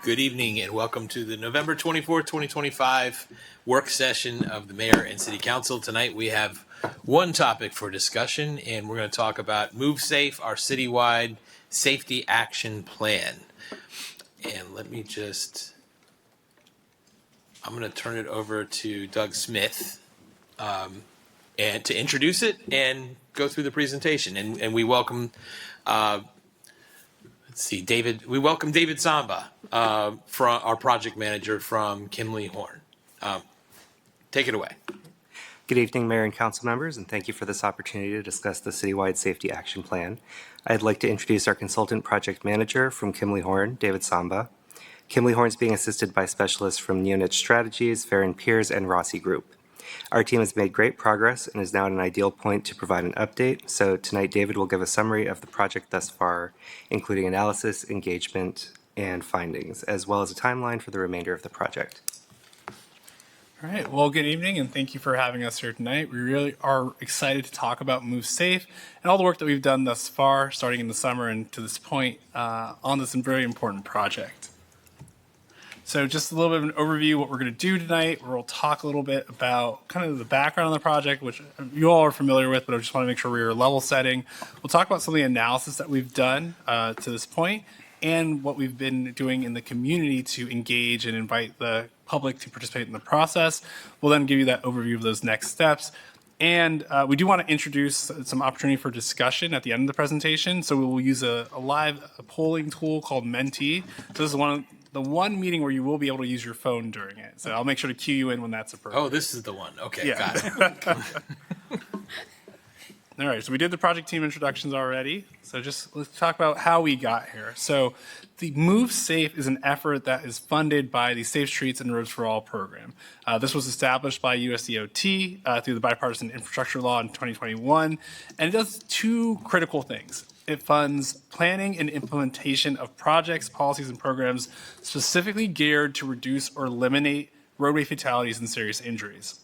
Good evening and welcome to the November 24th, 2025 work session of the Mayor and City Council. Tonight we have one topic for discussion, and we're going to talk about Move Safe, our citywide safety action plan. And I'm going to turn it over to Doug Smith and to introduce it and go through the presentation. And we welcome David. We welcome David Samba, from our project manager from Kimley Horn. Take it away. Good evening, Mayor and Council members, and thank you for this opportunity to discuss the Citywide Safety Action Plan. I'd like to introduce our consultant project manager from Kimley Horn, David Samba. Kimley Horn is being assisted by specialists from Neonich Strategies, Farron Piers, and Rossi Group. Our team has made great progress and is now at an ideal point to provide an update. So tonight, David will give a summary of the project thus far, including analysis, engagement, and findings, as well as a timeline for the remainder of the project. All right. Well, good evening, and thank you for having us here tonight. We really are excited to talk about Move Safe and all the work that we've done thus far, starting in the summer and to this point, on this very important project. So just a little bit of an overview of what we're going to do tonight. We'll talk a little bit about kind of the background on the project, which you all are familiar with, but I just want to make sure we're level setting. We'll talk about some of the analysis that we've done to this point and what we've been doing in the community to engage and invite the public to participate in the process. We'll then give you that overview of those next steps. And we do want to introduce some opportunity for discussion at the end of the presentation. So we will use a live polling tool called Menti. So this is the one meeting where you will be able to use your phone during it. So I'll make sure to cue you in when that's appropriate. Oh, this is the one. Okay, Yeah. got it. All right, so we did the project team introductions already. So let's talk about how we got here. So the Move Safe is an effort that is funded by the Safe Streets and Roads for All program. This was established by USDOT through the Bipartisan Infrastructure Law in 2021, and it does two critical things. It funds planning and implementation of projects, policies, and programs specifically geared to reduce or eliminate roadway fatalities and serious injuries.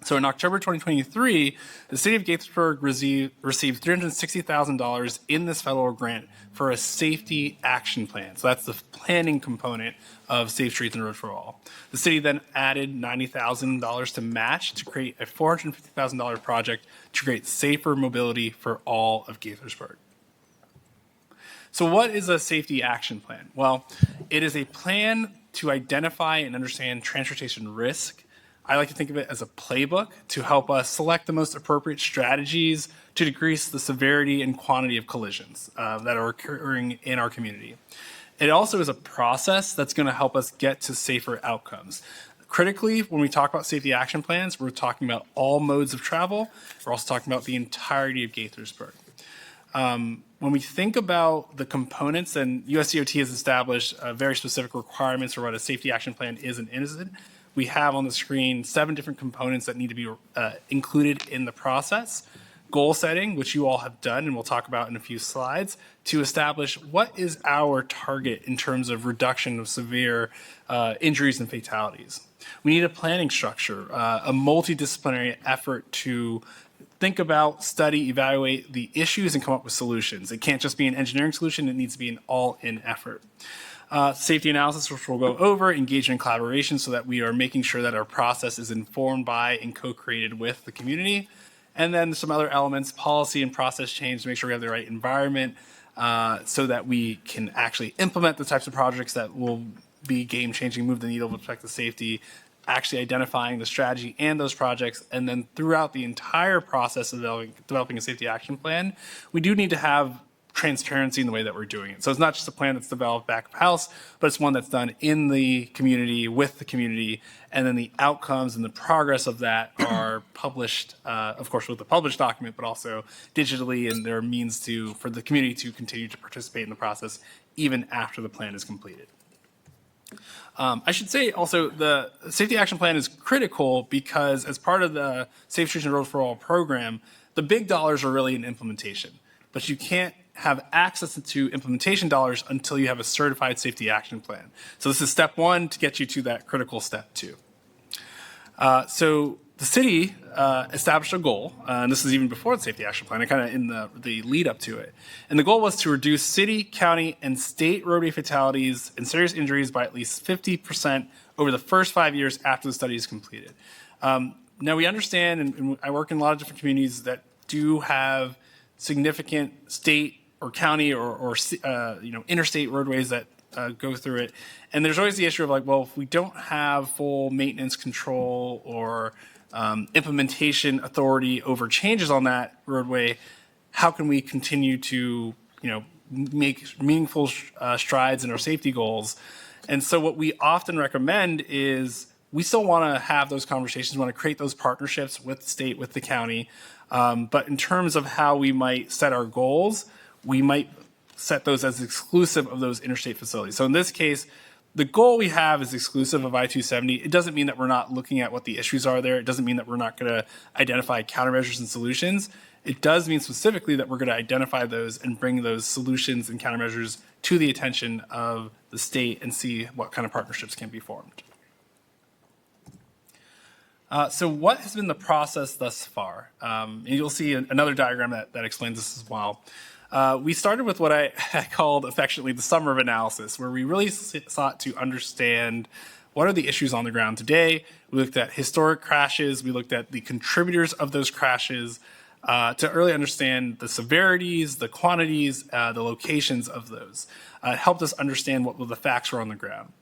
So in October 2023, the city of Gaithersburg received $360,000 in this federal grant for a safety action plan. So that's the planning component of Safe Streets and Roads for All. The city then added $90,000 to match to create a $450,000 project to create safer mobility for all of Gaithersburg. So what is a safety action plan? Well, it is a plan to identify and understand transportation risk. I like to think of it as a playbook to help us select the most appropriate strategies to decrease the severity and quantity of collisions that are occurring in our community. It also is a process that's going to help us get to safer outcomes. Critically, when we talk about safety action plans, we're talking about all modes of travel. We're also talking about the entirety of Gaithersburg. When we think about the components, and USDOT has established very specific requirements for what a safety action plan is and isn't, we have on the screen 7 different components that need to be included in the process. Goal setting, which you all have done and we'll talk about in a few slides, to establish what is our target in terms of reduction of severe injuries and fatalities. We need a planning structure, a multidisciplinary effort to think about, study, evaluate the issues, and come up with solutions. It can't just be an engineering solution, it needs to be an all-in effort. Safety analysis, which we'll go over, engagement and collaboration so that we are making sure that our process is informed by and co-created with the community. And then some other elements, policy and process change to make sure we have the right environment so that we can actually implement the types of projects that will be game-changing, move the needle with respect to safety, actually identifying the strategy and those projects, and then throughout the entire process of developing a safety action plan, we do need to have transparency in the way that we're doing it. So it's not just a plan that's developed back of house, but it's one that's done in the community, with the community, and then the outcomes and the progress of that are published, of course, with the published document, but also digitally, and there are means for the community to continue to participate in the process even after the plan is completed. I should say also the safety action plan is critical because as part of the Safe Streets and Roads for All program, the big dollars are really in implementation, but you can't have access to implementation dollars until you have a certified safety action plan. So this is step 1 to get you to that critical step 2. So the city established a goal, and this is even before the safety action plan, and kind of in the lead up to it. And the goal was to reduce city, county, and state roadway fatalities and serious injuries by at least 50% over the first 5 years after the study is completed. Now we understand, and I work in a lot of different communities that do have significant state or county or interstate roadways that go through it. And there's always the issue of like, well, if we don't have full maintenance control or implementation authority over changes on that roadway, how can we continue to, make meaningful strides in our safety goals? And so what we often recommend is we still want to have those conversations, we want to create those partnerships with the state, with the county. But in terms of how we might set our goals, we might set those as exclusive of those interstate facilities. So in this case, the goal we have is exclusive of I-270. It doesn't mean that we're not looking at what the issues are there. It doesn't mean that we're not going to identify countermeasures and solutions. It does mean specifically that we're going to identify those and bring those solutions and countermeasures to the attention of the state and see what kind of partnerships can be formed. So what has been the process thus far? And you'll see another diagram that explains this as well. We started with what I called affectionately the summer of analysis, where we really sought to understand what are the issues on the ground today. We looked at historic crashes. We looked at the contributors of those crashes to really understand the severities, the quantities, the locations of those. It helped us understand what the facts were on the ground.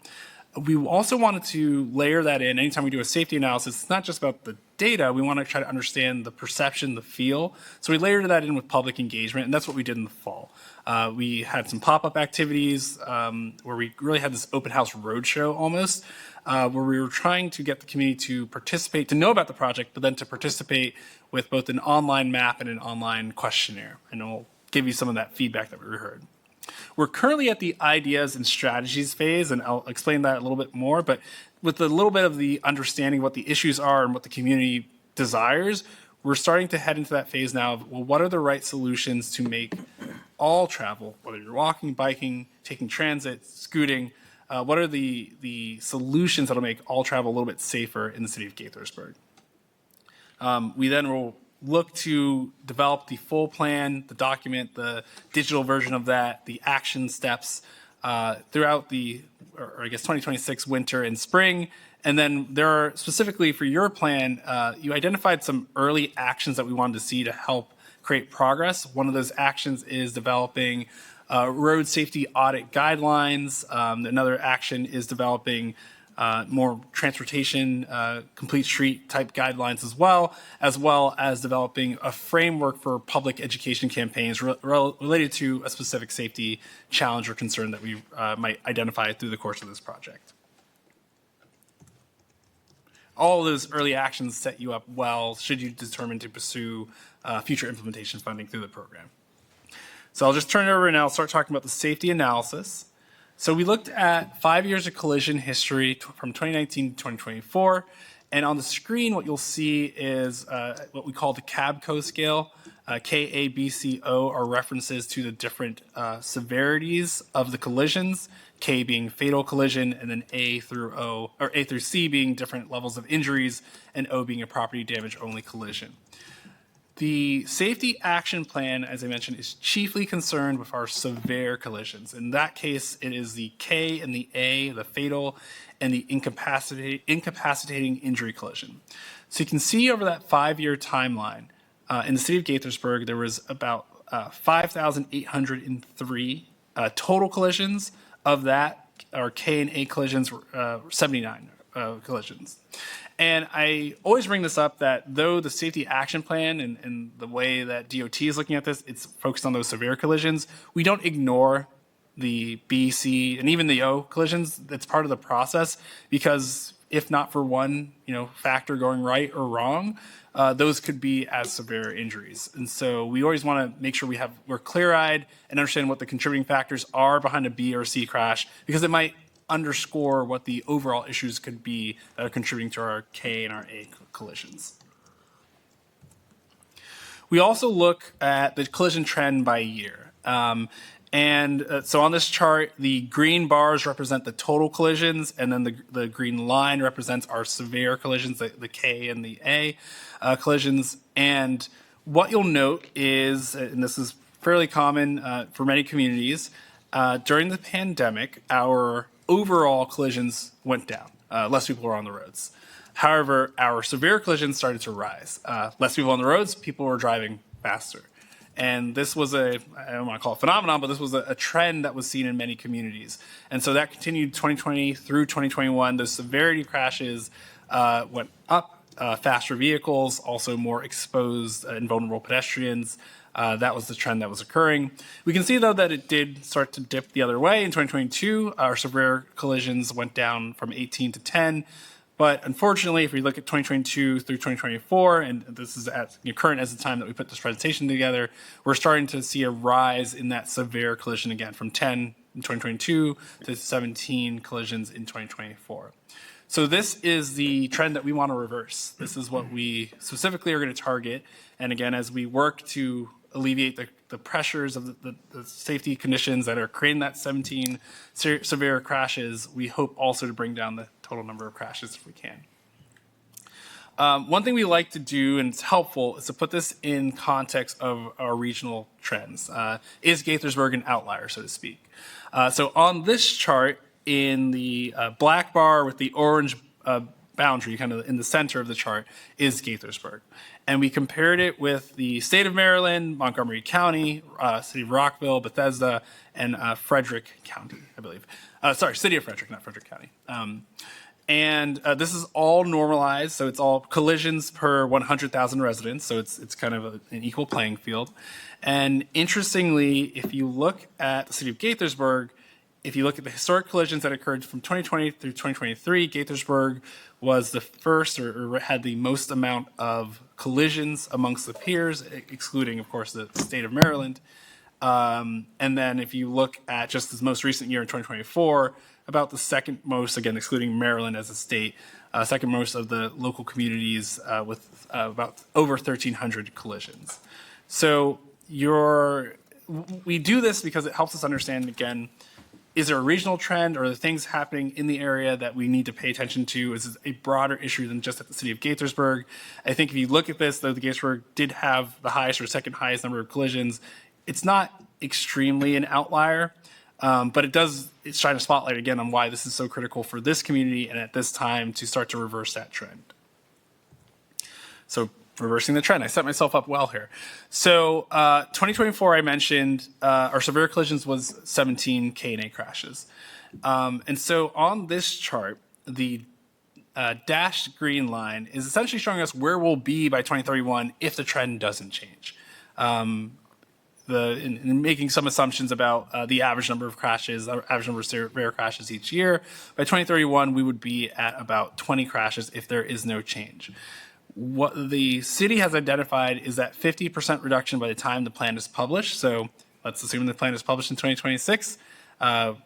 We also wanted to layer that in. Anytime we do a safety analysis, it's not just about the data. We want to try to understand the perception, the feel. So we layered that in with public engagement, and that's what we did in the fall. We had some pop-up activities where we really had this open house roadshow almost, where we were trying to get the community to participate, to know about the project, but then to participate with both an online map and an online questionnaire. And I'll give you some of that feedback that we heard. We're currently at the ideas and strategies phase, and I'll explain that a little bit more, but with a little bit of the understanding of what the issues are and what the community desires, we're starting to head into that phase now of, well, what are the right solutions to make all travel, whether you're walking, biking, taking transit, scooting, what are the solutions that'll make all travel a little bit safer in the city of Gaithersburg? We then will look to develop the full plan, the document, the digital version of that, the action steps throughout the, or I guess 2026 winter and spring. And then there are, specifically for your plan, you identified some early actions that we wanted to see to help create progress. One of those actions is developing road safety audit guidelines. Another action is developing more transportation, complete street type guidelines as well as developing a framework for public education campaigns related to a specific safety challenge or concern that we might identify through the course of this project. All of those early actions set you up well should you determine to pursue future implementation funding through the program. So I'll just turn it over and I'll start talking about the safety analysis. So we looked at 5 years of collision history from 2019 to 2024. And on the screen, what you'll see is what we call the CABCO scale. K, A, B, C, O are references to the different severities of the collisions. K being fatal collision, and then A through O, or A through C being different levels of injuries, and O being a property damage only collision. The safety action plan, as I mentioned, is chiefly concerned with our severe collisions. In that case, it is the K and the A, the fatal, and the incapacitating injury collision. So you can see over that 5-year timeline, in the city of Gaithersburg, there was about 5,803 total collisions. Of that, our K and A collisions were 79 collisions. And I always bring this up that though the safety action plan and the way that DOT is looking at this, it's focused on those severe collisions, we don't ignore the B, C, and even the O collisions. That's part of the process, because if not for one, factor going right or wrong, those could be as severe injuries. And so we always want to make sure we're clear-eyed and understand what the contributing factors are behind a B or C crash, because it might underscore what the overall issues could be that are contributing to our K and our A collisions. We also look at the collision trend by year. And so on this chart, the green bars represent the total collisions, and then the green line represents our severe collisions, the K and the A collisions. And what you'll note is, and this is fairly common for many communities, during the pandemic, our overall collisions went down. Less people were on the roads. However, our severe collisions started to rise. Less people on the roads, people were driving faster. And this was I don't want to call it a phenomenon, but this was a trend that was seen in many communities. And so that continued 2020 through 2021. Those severity crashes went up, faster vehicles, also more exposed and vulnerable pedestrians. That was the trend that was occurring. We can see, though, that it did start to dip the other way. In 2022, our severe collisions went down from 18 to 10. But unfortunately, if we look at 2022 through 2024, and this is current as the time that we put this presentation together, we're starting to see a rise in that severe collision again, from 10 in 2022 to 17 collisions in 2024. So this is the trend that we want to reverse. This is what we specifically are going to target. And again, as we work to alleviate the pressures of the safety conditions that are creating that 17 severe crashes, we hope also to bring down the total number of crashes if we can. One thing we like to do, and it's helpful, is to put this in context of our regional trends. Is Gaithersburg an outlier, so to speak? So on this chart, in the black bar with the orange boundary, kind of in the center of the chart, is Gaithersburg. And we compared it with the state of Maryland, Montgomery County, city of Rockville, Bethesda, and Frederick County, I believe. City of Frederick, not Frederick County. And this is all normalized, so it's all collisions per 100,000 residents, so it's kind of an equal playing field. And interestingly, if you look at the city of Gaithersburg, if you look at the historic collisions that occurred from 2020 through 2023, Gaithersburg was the first or had the most amount of collisions amongst the peers, excluding, of course, the state of Maryland. And then if you look at just this most recent year in 2024, about the second most, again, excluding Maryland as a state, second most of the local communities with about over 1,300 collisions. So we do this because it helps us understand, again, is there a regional trend, or are there things happening in the area that we need to pay attention to? Is this a broader issue than just at the city of Gaithersburg? I think if you look at this, though, the Gaithersburg did have the highest or second highest number of collisions. It's not extremely an outlier, but it's trying to spotlight again on why this is so critical for this community and at this time to start to reverse that trend. So reversing the trend. I set myself up well here. So 2024, I mentioned our severe collisions was 17 K&A crashes. And so on this chart, the dashed green line is essentially showing us where we'll be by 2031 if the trend doesn't change. In making some assumptions about the average number of crashes, average number of severe crashes each year, by 2031, we would be at about 20 crashes if there is no change. What the city has identified is that 50% reduction by the time the plan is published. So let's assume the plan is published in 2026.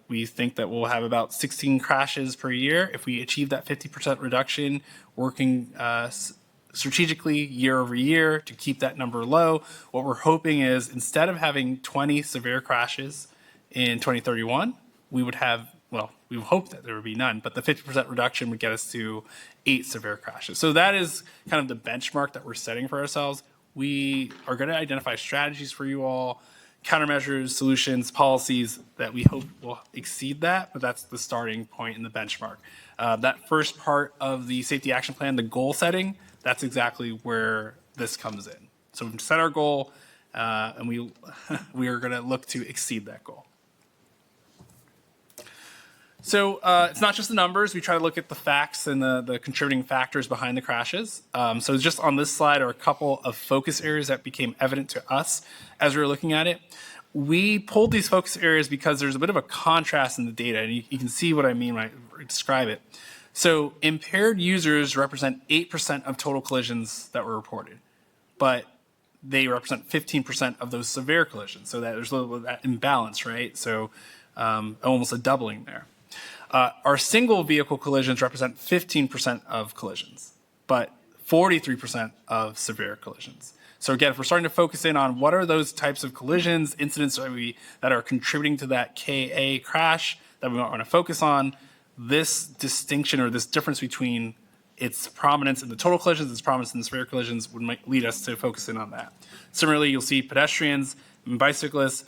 We think that we'll have about 16 crashes per year. If we achieve that 50% reduction, working strategically year over year to keep that number low, what we're hoping is instead of having 20 severe crashes in 2031, we would have, we hope that there would be none, but the 50% reduction would get us to 8 severe crashes. So that is kind of the benchmark that we're setting for ourselves. We are going to identify strategies for you all, countermeasures, solutions, policies that we hope will exceed that, but that's the starting point and the benchmark. That first part of the safety action plan, the goal setting, that's exactly where this comes in. So we set our goal, and we are going to look to exceed that goal. So it's not just the numbers. We try to look at the facts and the contributing factors behind the crashes. So just on this slide are a couple of focus areas that became evident to us as we were looking at it. We pulled these focus areas because there's a bit of a contrast in the data, and you can see what I mean when I describe it. So impaired users represent 8% of total collisions that were reported, but they represent 15% of those severe collisions. So that there's a little bit of that imbalance, right? So almost a doubling there. Our single vehicle collisions represent 15% of collisions, but 43% of severe collisions. So again, if we're starting to focus in on what are those types of collisions, incidents that are contributing to that KA crash that we want to focus on, this distinction or this difference between its prominence in the total collisions, its prominence in the severe collisions would lead us to focus in on that. Similarly, you'll see pedestrians and bicyclists.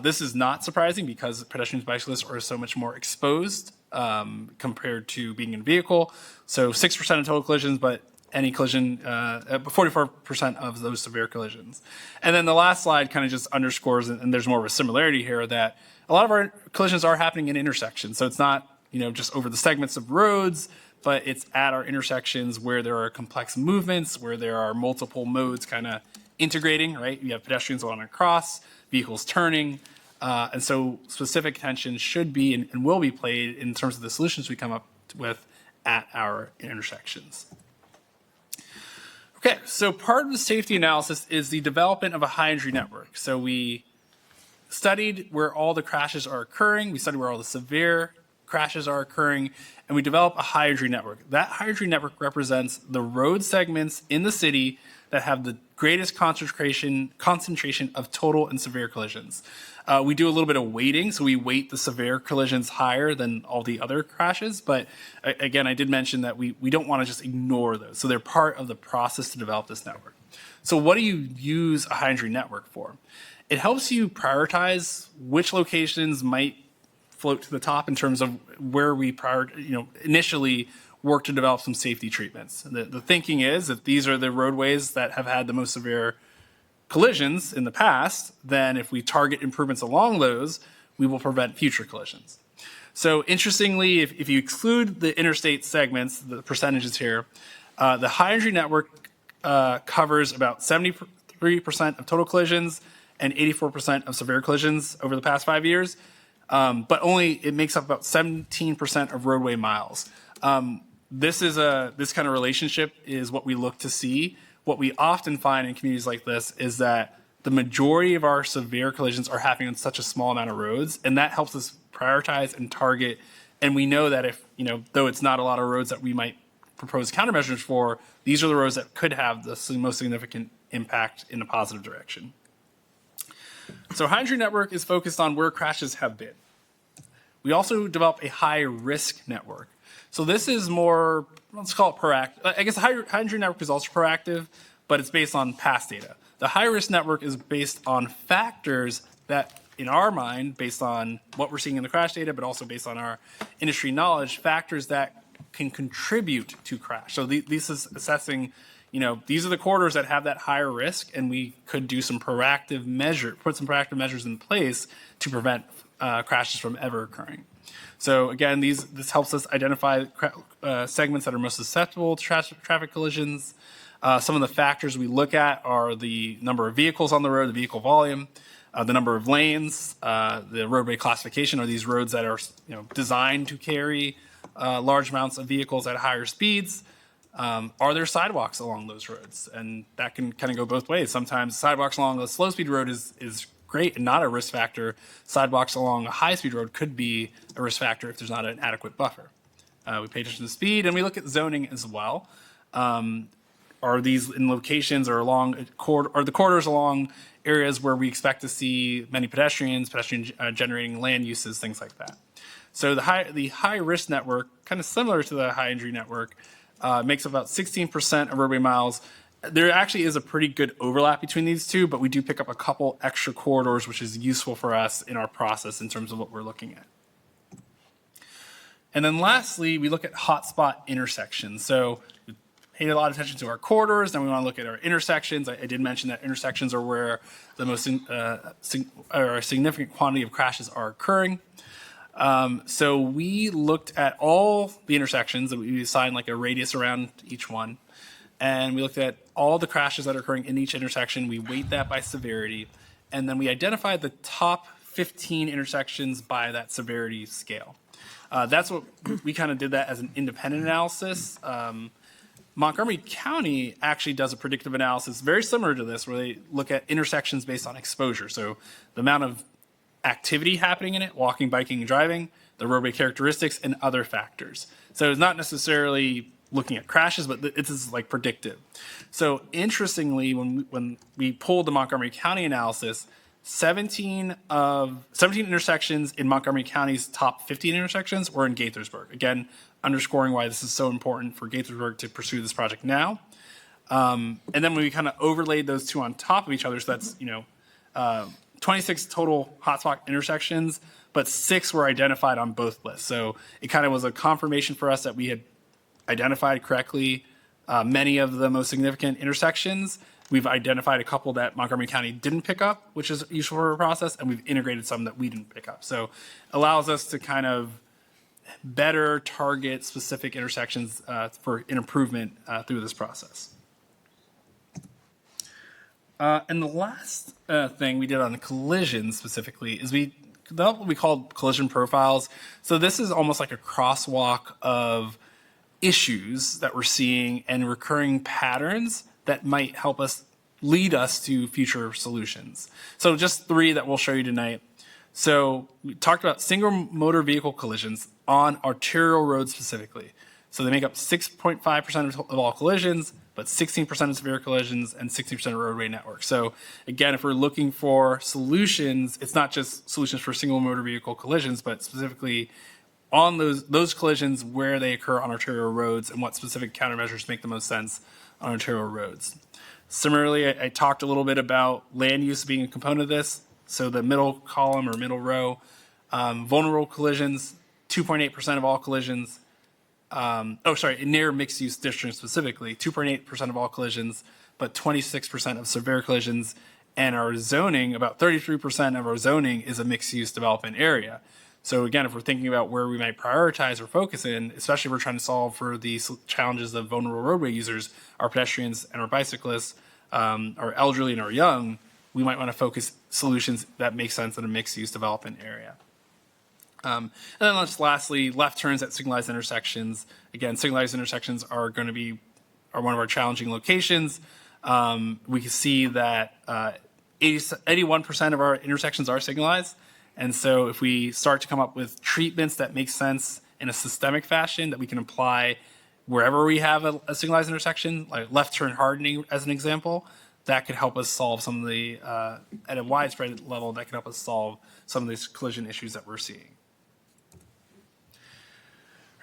This is not surprising because pedestrians and bicyclists are so much more exposed compared to being in a vehicle. So 6% of total collisions, but any collision, 44% of those severe collisions. And then the last slide kind of just underscores, and there's more of a similarity here, that a lot of our collisions are happening in intersections. So it's not, just over the segments of roads, but it's at our intersections where there are complex movements, where there are multiple modes kind of integrating, right? You have pedestrians along a cross, vehicles turning, and so specific attention should be and will be played in terms of the solutions we come up with at our intersections. Okay, so part of the safety analysis is the development of a high injury network. So we studied where all the crashes are occurring, we studied where all the severe crashes are occurring, and we develop a high injury network. That high injury network represents the road segments in the city that have the greatest concentration of total and severe collisions. We do a little bit of weighting, so we weight the severe collisions higher than all the other crashes, but again, I did mention that we don't want to just ignore those. So they're part of the process to develop this network. So what do you use a high injury network for? It helps you prioritize which locations might float to the top in terms of where we initially work to develop some safety treatments. The thinking is that these are the roadways that have had the most severe collisions in the past, then if we target improvements along those, we will prevent future collisions. So interestingly, if you exclude the interstate segments, the percentages here, the high injury network covers about 73% of total collisions and 84% of severe collisions over the past 5 years. But it makes up about 17% of roadway miles. This kind of relationship is what we look to see. What we often find in communities like this is that the majority of our severe collisions are happening on such a small amount of roads, and that helps us prioritize and target. And we know that if, though it's not a lot of roads that we might propose countermeasures for, these are the roads that could have the most significant impact in a positive direction. So high injury network is focused on where crashes have been. We also develop a high risk network. So this is more, let's call it proactive. I guess the high injury network is also proactive, but it's based on past data. The high risk network is based on factors that, in our mind, based on what we're seeing in the crash data, but also based on our industry knowledge, factors that can contribute to crash. So this is assessing, these are the corridors that have that higher risk, and we could do put some proactive measures in place to prevent crashes from ever occurring. So again, this helps us identify segments that are most susceptible to traffic collisions. Some of the factors we look at are the number of vehicles on the road, the vehicle volume, the number of lanes, the roadway classification. Are these roads that are designed to carry large amounts of vehicles at higher speeds? Are there sidewalks along those roads? And that can kind of go both ways. Sometimes sidewalks along a slow-speed road is great and not a risk factor. Sidewalks along a high-speed road could be a risk factor if there's not an adequate buffer. We pay attention to speed, and we look at zoning as well. Are these in locations or are the corridors along areas where we expect to see many pedestrian generating land uses, things like that. So the high risk network, kind of similar to the high injury network, makes up about 16% of roadway miles. There actually is a pretty good overlap between these two, but we do pick up a couple extra corridors, which is useful for us in our process in terms of what we're looking at. And then lastly, we look at hotspot intersections. So we paid a lot of attention to our corridors, then we want to look at our intersections. I did mention that intersections are where the most or a significant quantity of crashes are occurring. So we looked at all the intersections, that we assigned like a radius around each one. And we looked at all the crashes that are occurring in each intersection. We weight that by severity. And then we identified the top 15 intersections by that severity scale. That's what we kind of did that as an independent analysis. Montgomery County actually does a predictive analysis very similar to this, where they look at intersections based on exposure. So the amount of activity happening in it, walking, biking, and driving, the roadway characteristics, and other factors. So it's not necessarily looking at crashes, but it's like predictive. So interestingly, when we pulled the Montgomery County analysis, 17 intersections in Montgomery County's top 15 intersections were in Gaithersburg. Again, underscoring why this is so important for Gaithersburg to pursue this project now. And then when we kind of overlaid those two on top of each other, so that's 26 total hotspot intersections, but 6 were identified on both lists. So it kind of was a confirmation for us that we had identified correctly many of the most significant intersections. We've identified a couple that Montgomery County didn't pick up, which is useful for our process, and we've integrated some that we didn't pick up. So it allows us to kind of better target specific intersections for an improvement through this process. And the last thing we did on the collision specifically is we developed what we called collision profiles. So this is almost like a crosswalk of issues that we're seeing and recurring patterns that might help us lead us to future solutions. So just 3 that we'll show you tonight. So we talked about single motor vehicle collisions on arterial roads specifically. So they make up 6.5% of all collisions, but 16% of severe collisions and 60% of roadway network. So again, if we're looking for solutions, it's not just solutions for single motor vehicle collisions, but specifically on those collisions where they occur on arterial roads and what specific countermeasures make the most sense on arterial roads. Similarly, I talked a little bit about land use being a component of this. So the middle column or middle row, vulnerable collisions, 2.8% of all collisions. Near mixed-use districts specifically, 2.8% of all collisions, but 26% of severe collisions. And our zoning, about 33% of our zoning is a mixed-use development area. So again, if we're thinking about where we might prioritize or focus in, especially if we're trying to solve for the challenges of vulnerable roadway users, our pedestrians and our bicyclists, our elderly and our young, we might want to focus solutions that make sense in a mixed-use development area. And then lastly, left turns at signalized intersections. Again, signalized intersections are one of our challenging locations. We can see that 81% of our intersections are signalized. And so if we start to come up with treatments that make sense in a systemic fashion that we can apply wherever we have a signalized intersection, like left turn hardening as an example, that could help us solve some of the, at a widespread level, that can help us solve some of these collision issues that we're seeing.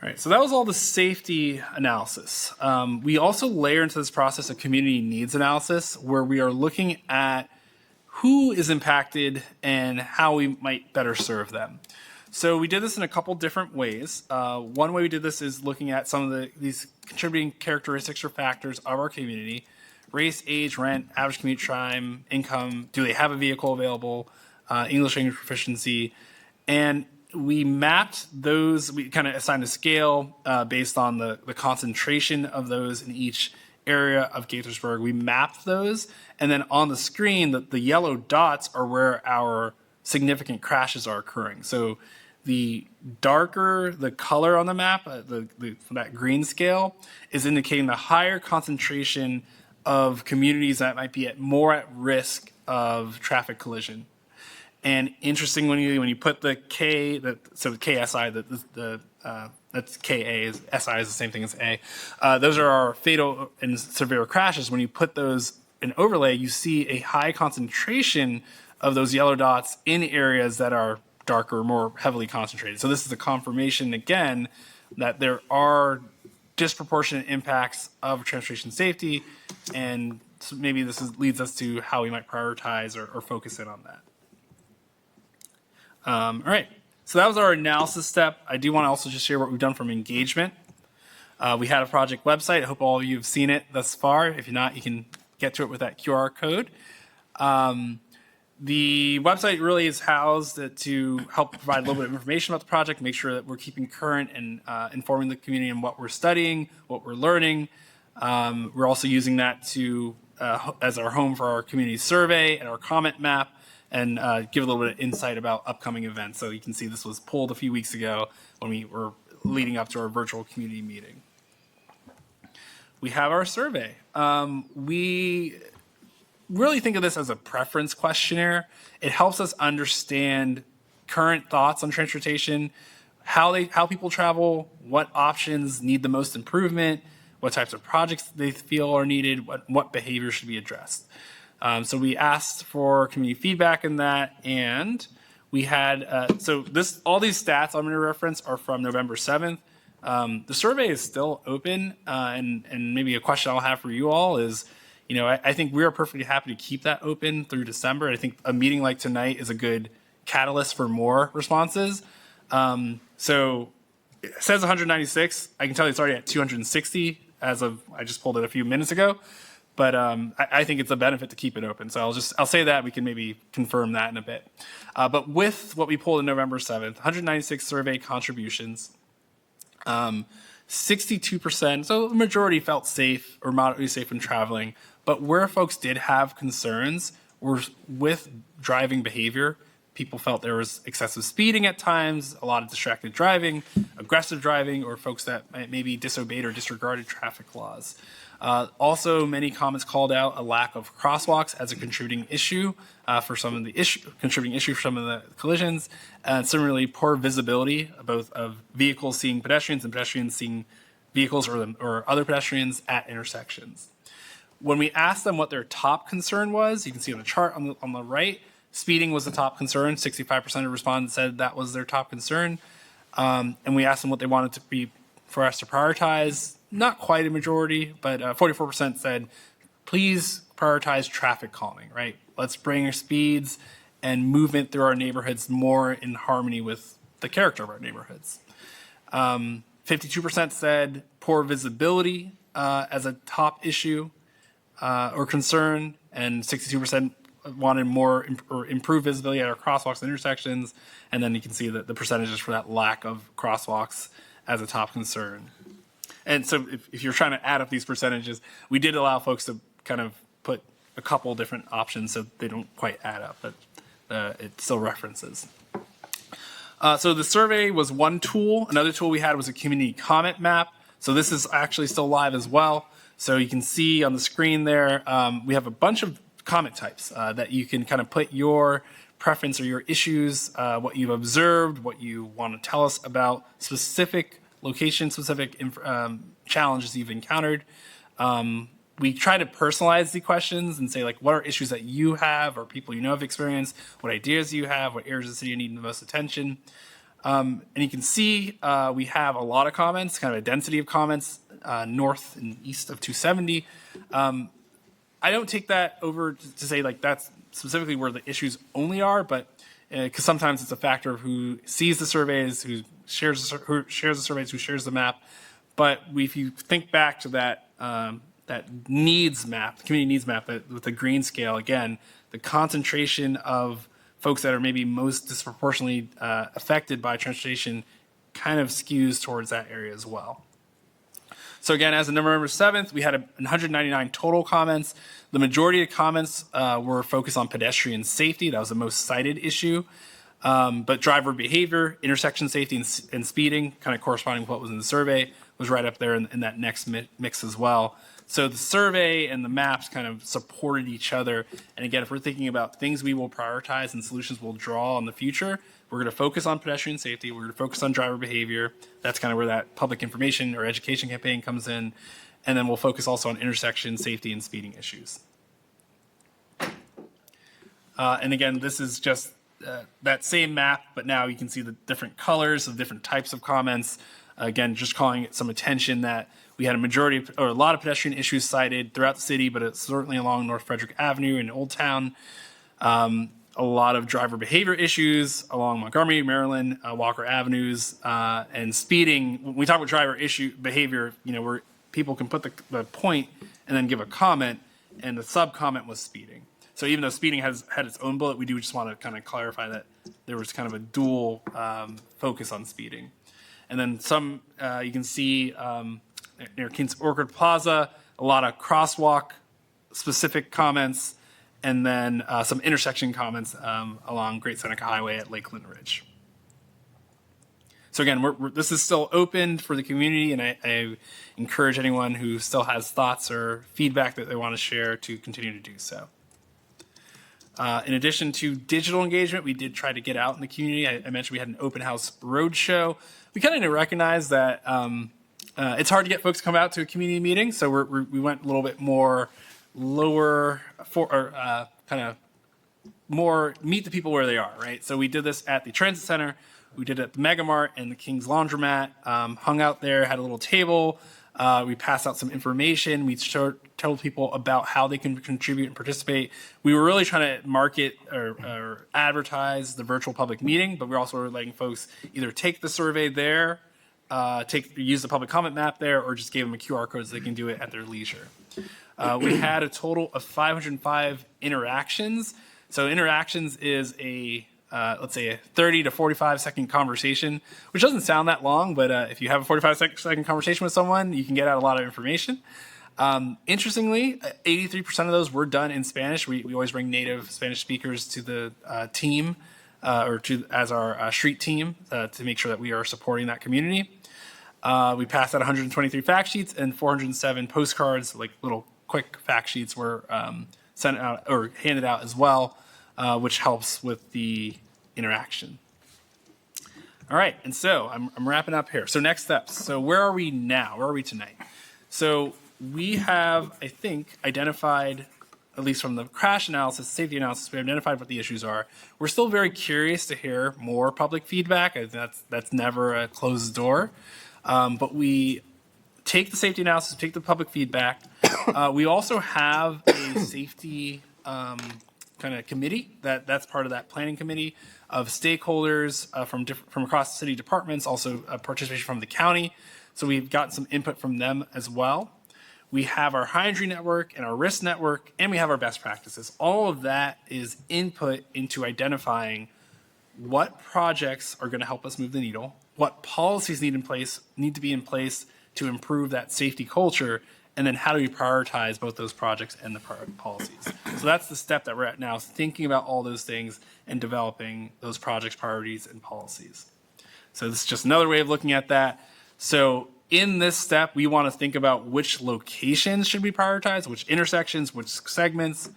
All right, so that was all the safety analysis. We also layer into this process a community needs analysis where we are looking at who is impacted and how we might better serve them. So we did this in a couple different ways. One way we did this is looking at some of these contributing characteristics or factors of our community: race, age, rent, average commute time, income, do they have a vehicle available, English language proficiency. And we mapped those, we kind of assigned a scale based on the concentration of those in each area of Gaithersburg. We mapped those, and then on the screen, the yellow dots are where our significant crashes are occurring. So the darker the color on the map, that green scale, is indicating the higher concentration of communities that might be more at risk of traffic collision. And interesting, when you put the K, so the KSI, that's KA, is SI is the same thing as A. Those are our fatal and severe crashes. When you put those in overlay, you see a high concentration of those yellow dots in areas that are darker, more heavily concentrated. So this is a confirmation again that there are disproportionate impacts of transportation safety, and so maybe this leads us to how we might prioritize or focus in on that. All right, so that was our analysis step. I do want to also just share what we've done from engagement. We had a project website. I hope all of you have seen it thus far. If you're not, you can get to it with that QR code. The website really is housed to help provide a little bit of information about the project, make sure that we're keeping current and informing the community on what we're studying, what we're learning. We're also using that to as our home for our community survey and our comment map, and give a little bit of insight about upcoming events. So you can see this was pulled a few weeks ago when we were leading up to our virtual community meeting. We have our survey. We really think of this as a preference questionnaire. It helps us understand current thoughts on transportation, how people travel, what options need the most improvement, what types of projects they feel are needed, what behavior should be addressed. So we asked for community feedback in that, and we had, all these stats I'm going to reference are from November 7th. The survey is still open, and maybe a question I'll have for you all is, I think we are perfectly happy to keep that open through December. I think a meeting like tonight is a good catalyst for more responses. So it says 196. I can tell you it's already at 260 as of, I just pulled it a few minutes ago. But I think it's a benefit to keep it open. So I'll say that. We can maybe confirm that in a bit. But with what we pulled on November 7th, 196 survey contributions, 62%, so the majority felt safe or moderately safe when traveling. But where folks did have concerns were with driving behavior. People felt there was excessive speeding at times, a lot of distracted driving, aggressive driving, or folks that maybe disobeyed or disregarded traffic laws. Also, many comments called out a lack of crosswalks as a contributing issue for some of the collisions, and similarly poor visibility both of vehicles seeing pedestrians and pedestrians seeing vehicles or other pedestrians at intersections. When we asked them what their top concern was, you can see on the chart on the right, speeding was the top concern. 65% of respondents said that was their top concern, and we asked them what they wanted to be for us to prioritize. Not quite a majority, but 44% said, please prioritize traffic calming, right? Let's bring our speeds and movement through our neighborhoods more in harmony with the character of our neighborhoods. 52% said poor visibility as a top issue or concern, and 62% wanted more or improved visibility at our crosswalks and intersections. And then you can see the percentages for that lack of crosswalks as a top concern. And so if you're trying to add up these percentages, we did allow folks to kind of put a couple different options so they don't quite add up, but it still references. So the survey was one tool. Another tool we had was a community comment map. So this is actually still live as well. So you can see on the screen there, we have a bunch of comment types that you can kind of put your preference or your issues, what you've observed, what you want to tell us about specific location-specific challenges you've encountered. We try to personalize the questions and say, like, what are issues that you have or people you know have experienced, what ideas you have, what areas of the city need the most attention. And you can see we have a lot of comments, kind of a density of comments, north and east of 270. I don't take that over to say, like, that's specifically where the issues only are, but because sometimes it's a factor of who sees the surveys, who shares the surveys, who shares the map. But if you think back to that needs map, the community needs map with the green scale, again, the concentration of folks that are maybe most disproportionately affected by transportation kind of skews towards that area as well. So again, as of November 7th, we had 199 total comments. The majority of comments were focused on pedestrian safety. That was the most cited issue. But driver behavior, intersection safety, and speeding, kind of corresponding with what was in the survey, was right up there in that next mix as well. So the survey and the maps kind of supported each other. And again, if we're thinking about things we will prioritize and solutions we'll draw in the future, we're going to focus on pedestrian safety. We're going to focus on driver behavior. That's kind of where that public information or education campaign comes in. And then we'll focus also on intersection safety and speeding issues. And again, this is just that same map, but now you can see the different colors of different types of comments. Again, just calling it some attention that we had a lot of pedestrian issues cited throughout the city, but it's certainly along North Frederick Avenue in Old Town. A lot of driver behavior issues along Montgomery, Maryland, Walker Avenues, and speeding. When we talk about driver behavior, where people can put the point and then give a comment, and the sub-comment was speeding. So even though speeding had its own bullet, we do just want to kind of clarify that there was kind of a dual focus on speeding. And then some, you can see near Kings Orchard Plaza, a lot of crosswalk-specific comments, and then some intersection comments along Great Seneca Highway at Lakeland Ridge. So again, this is still open for the community, and I encourage anyone who still has thoughts or feedback that they want to share to continue to do so. In addition to digital engagement, we did try to get out in the community. I mentioned we had an open house roadshow. We kind of recognize that it's hard to get folks to come out to a community meeting, so we went a little bit more lower kind of more meet the people where they are, right? So we did this at the Transit Center, we did it at the Mega Mart and the King's Laundromat, hung out there, had a little table, we passed out some information, we told people about how they can contribute and participate. We were really trying to market or advertise the virtual public meeting, but we also were letting folks either take the survey there, use the public comment map there, or just gave them a QR code so they can do it at their leisure. We had a total of 505 interactions. So interactions is let's say a 30 to 45 second conversation, which doesn't sound that long, but if you have a 45-second conversation with someone, you can get out a lot of information. Interestingly, 83% of those were done in Spanish. We always bring native Spanish speakers to the team as our street team to make sure that we are supporting that community. We passed out 123 fact sheets and 407 postcards, like little quick fact sheets were sent out or handed out as well, which helps with the interaction. All right, and so I'm wrapping up here. So next steps. So where are we now? Where are we tonight? So we have, I think, identified, at least from the crash analysis, safety analysis, we identified what the issues are. We're still very curious to hear more public feedback. That's never a closed door. But we take the safety analysis, take the public feedback. We also have a safety kind of committee that's part of that planning committee of stakeholders from across the city departments, also participation from the county. So we've gotten some input from them as well. We have our high injury network and our risk network, and we have our best practices. All of that is input into identifying what projects are going to help us move the needle, what policies need to be in place to improve that safety culture, and then how do we prioritize both those projects and the policies. So that's the step that we're at now, is thinking about all those things and developing those projects, priorities, and policies. So this is just another way of looking at that. So in this step, we want to think about which locations should we prioritize, which intersections, which segments.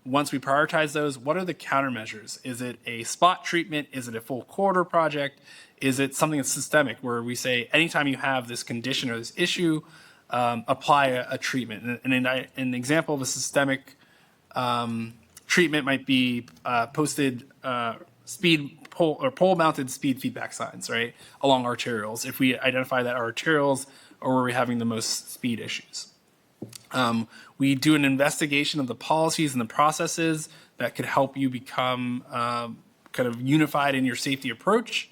Once we prioritize those, what are the countermeasures? Is it a spot treatment? Is it a full corridor project? Is it something that's systemic, where we say anytime you have this condition or this issue, apply a treatment? And an example of a systemic treatment might be posted speed pole or pole-mounted speed feedback signs, right, along arterials, if we identify that our arterials are where we're having the most speed issues. We do an investigation of the policies and the processes that could help you become kind of unified in your safety approach.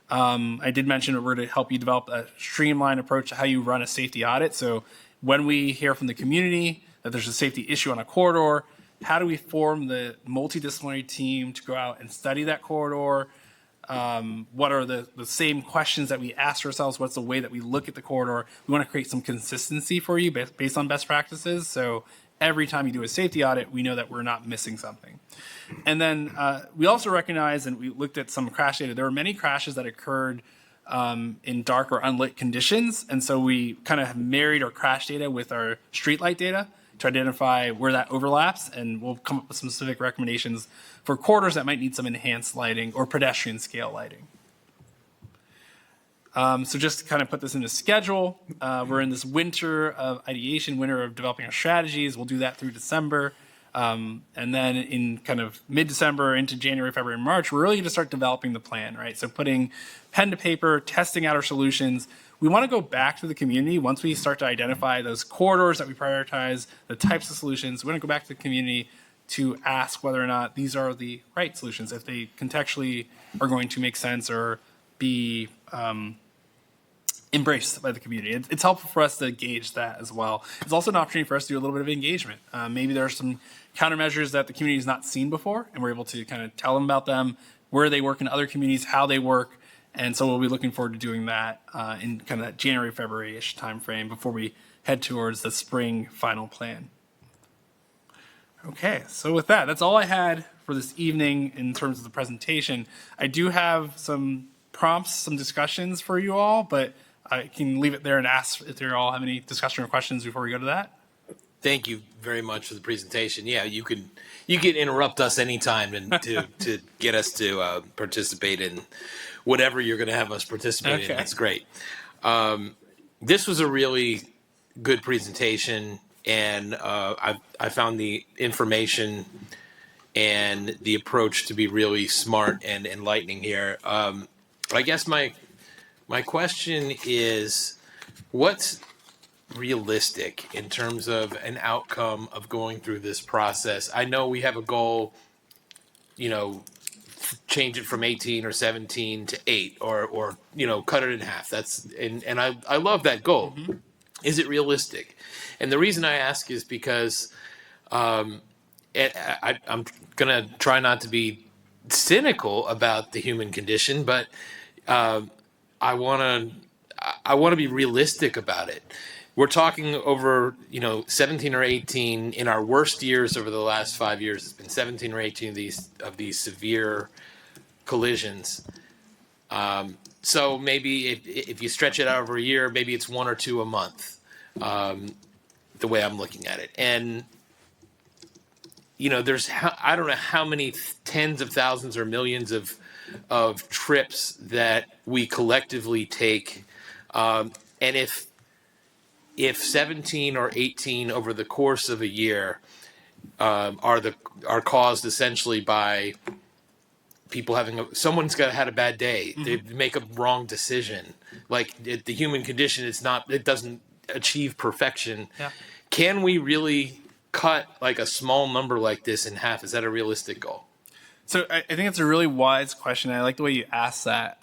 I did mention we're to help you develop a streamlined approach to how you run a safety audit. So when we hear from the community that there's a safety issue on a corridor, how do we form the multidisciplinary team to go out and study that corridor? What are the same questions that we ask ourselves? What's the way that we look at the corridor? We want to create some consistency for you based on best practices. So every time you do a safety audit, we know that we're not missing something. And then we also recognize, and we looked at some crash data, there were many crashes that occurred in dark or unlit conditions. And so we kind of have married our crash data with our streetlight data to identify where that overlaps, and we'll come up with some specific recommendations for corridors that might need some enhanced lighting or pedestrian scale lighting. So just to kind of put this in a schedule, we're in this winter of ideation, winter of developing our strategies. We'll do that through December. And then in kind of mid-December into January, February, and March, we're really going to start developing the plan, right? So putting pen to paper, testing out our solutions. We want to go back to the community once we start to identify those corridors that we prioritize, the types of solutions. We want to go back to the community to ask whether or not these are the right solutions, if they contextually are going to make sense or be embraced by the community. It's helpful for us to gauge that as well. It's also an opportunity for us to do a little bit of engagement. Maybe there are some countermeasures that the community has not seen before, and we're able to kind of tell them about them, where they work in other communities, how they work. And so we'll be looking forward to doing that in kind of that January, February-ish timeframe before we head towards the spring final plan. Okay, so with that, that's all I had for this evening in terms of the presentation. I do have some prompts, some discussions for you all, but I can leave it there and ask if you all have any discussion or questions before we go to that. Thank you very much for the presentation. Yeah, you can interrupt us anytime and to get us to participate in whatever you're going to have us participate in. That's great. this was a really good presentation, and I found the information and the approach to be really smart and enlightening here. I guess my question is, what's realistic in terms of an outcome of going through this process? I know we have a goal, change it from 18 or 17 to 8, or cut it in half. That's and I love that goal. Mm-hmm. Is it realistic? And the reason I ask is because I'm gonna try not to be cynical about the human condition, but I want to be realistic about it. We're talking over 17 or 18 in our worst years over the last 5 years. It's been 17 or 18 of these severe collisions. So maybe if you stretch it out over a year, maybe it's 1 or 2 a month. The way I'm looking at it, and there's I don't know how many tens of thousands or millions of trips that we collectively take, and if 17 or 18 over the course of a year are caused essentially by people someone's had a bad day, mm-hmm. They make a wrong decision. Like the human condition, it doesn't achieve perfection. Yeah. Can we really cut like a small number like this in half? Is that a realistic goal? So I think it's a really wise question. I like the way you asked that.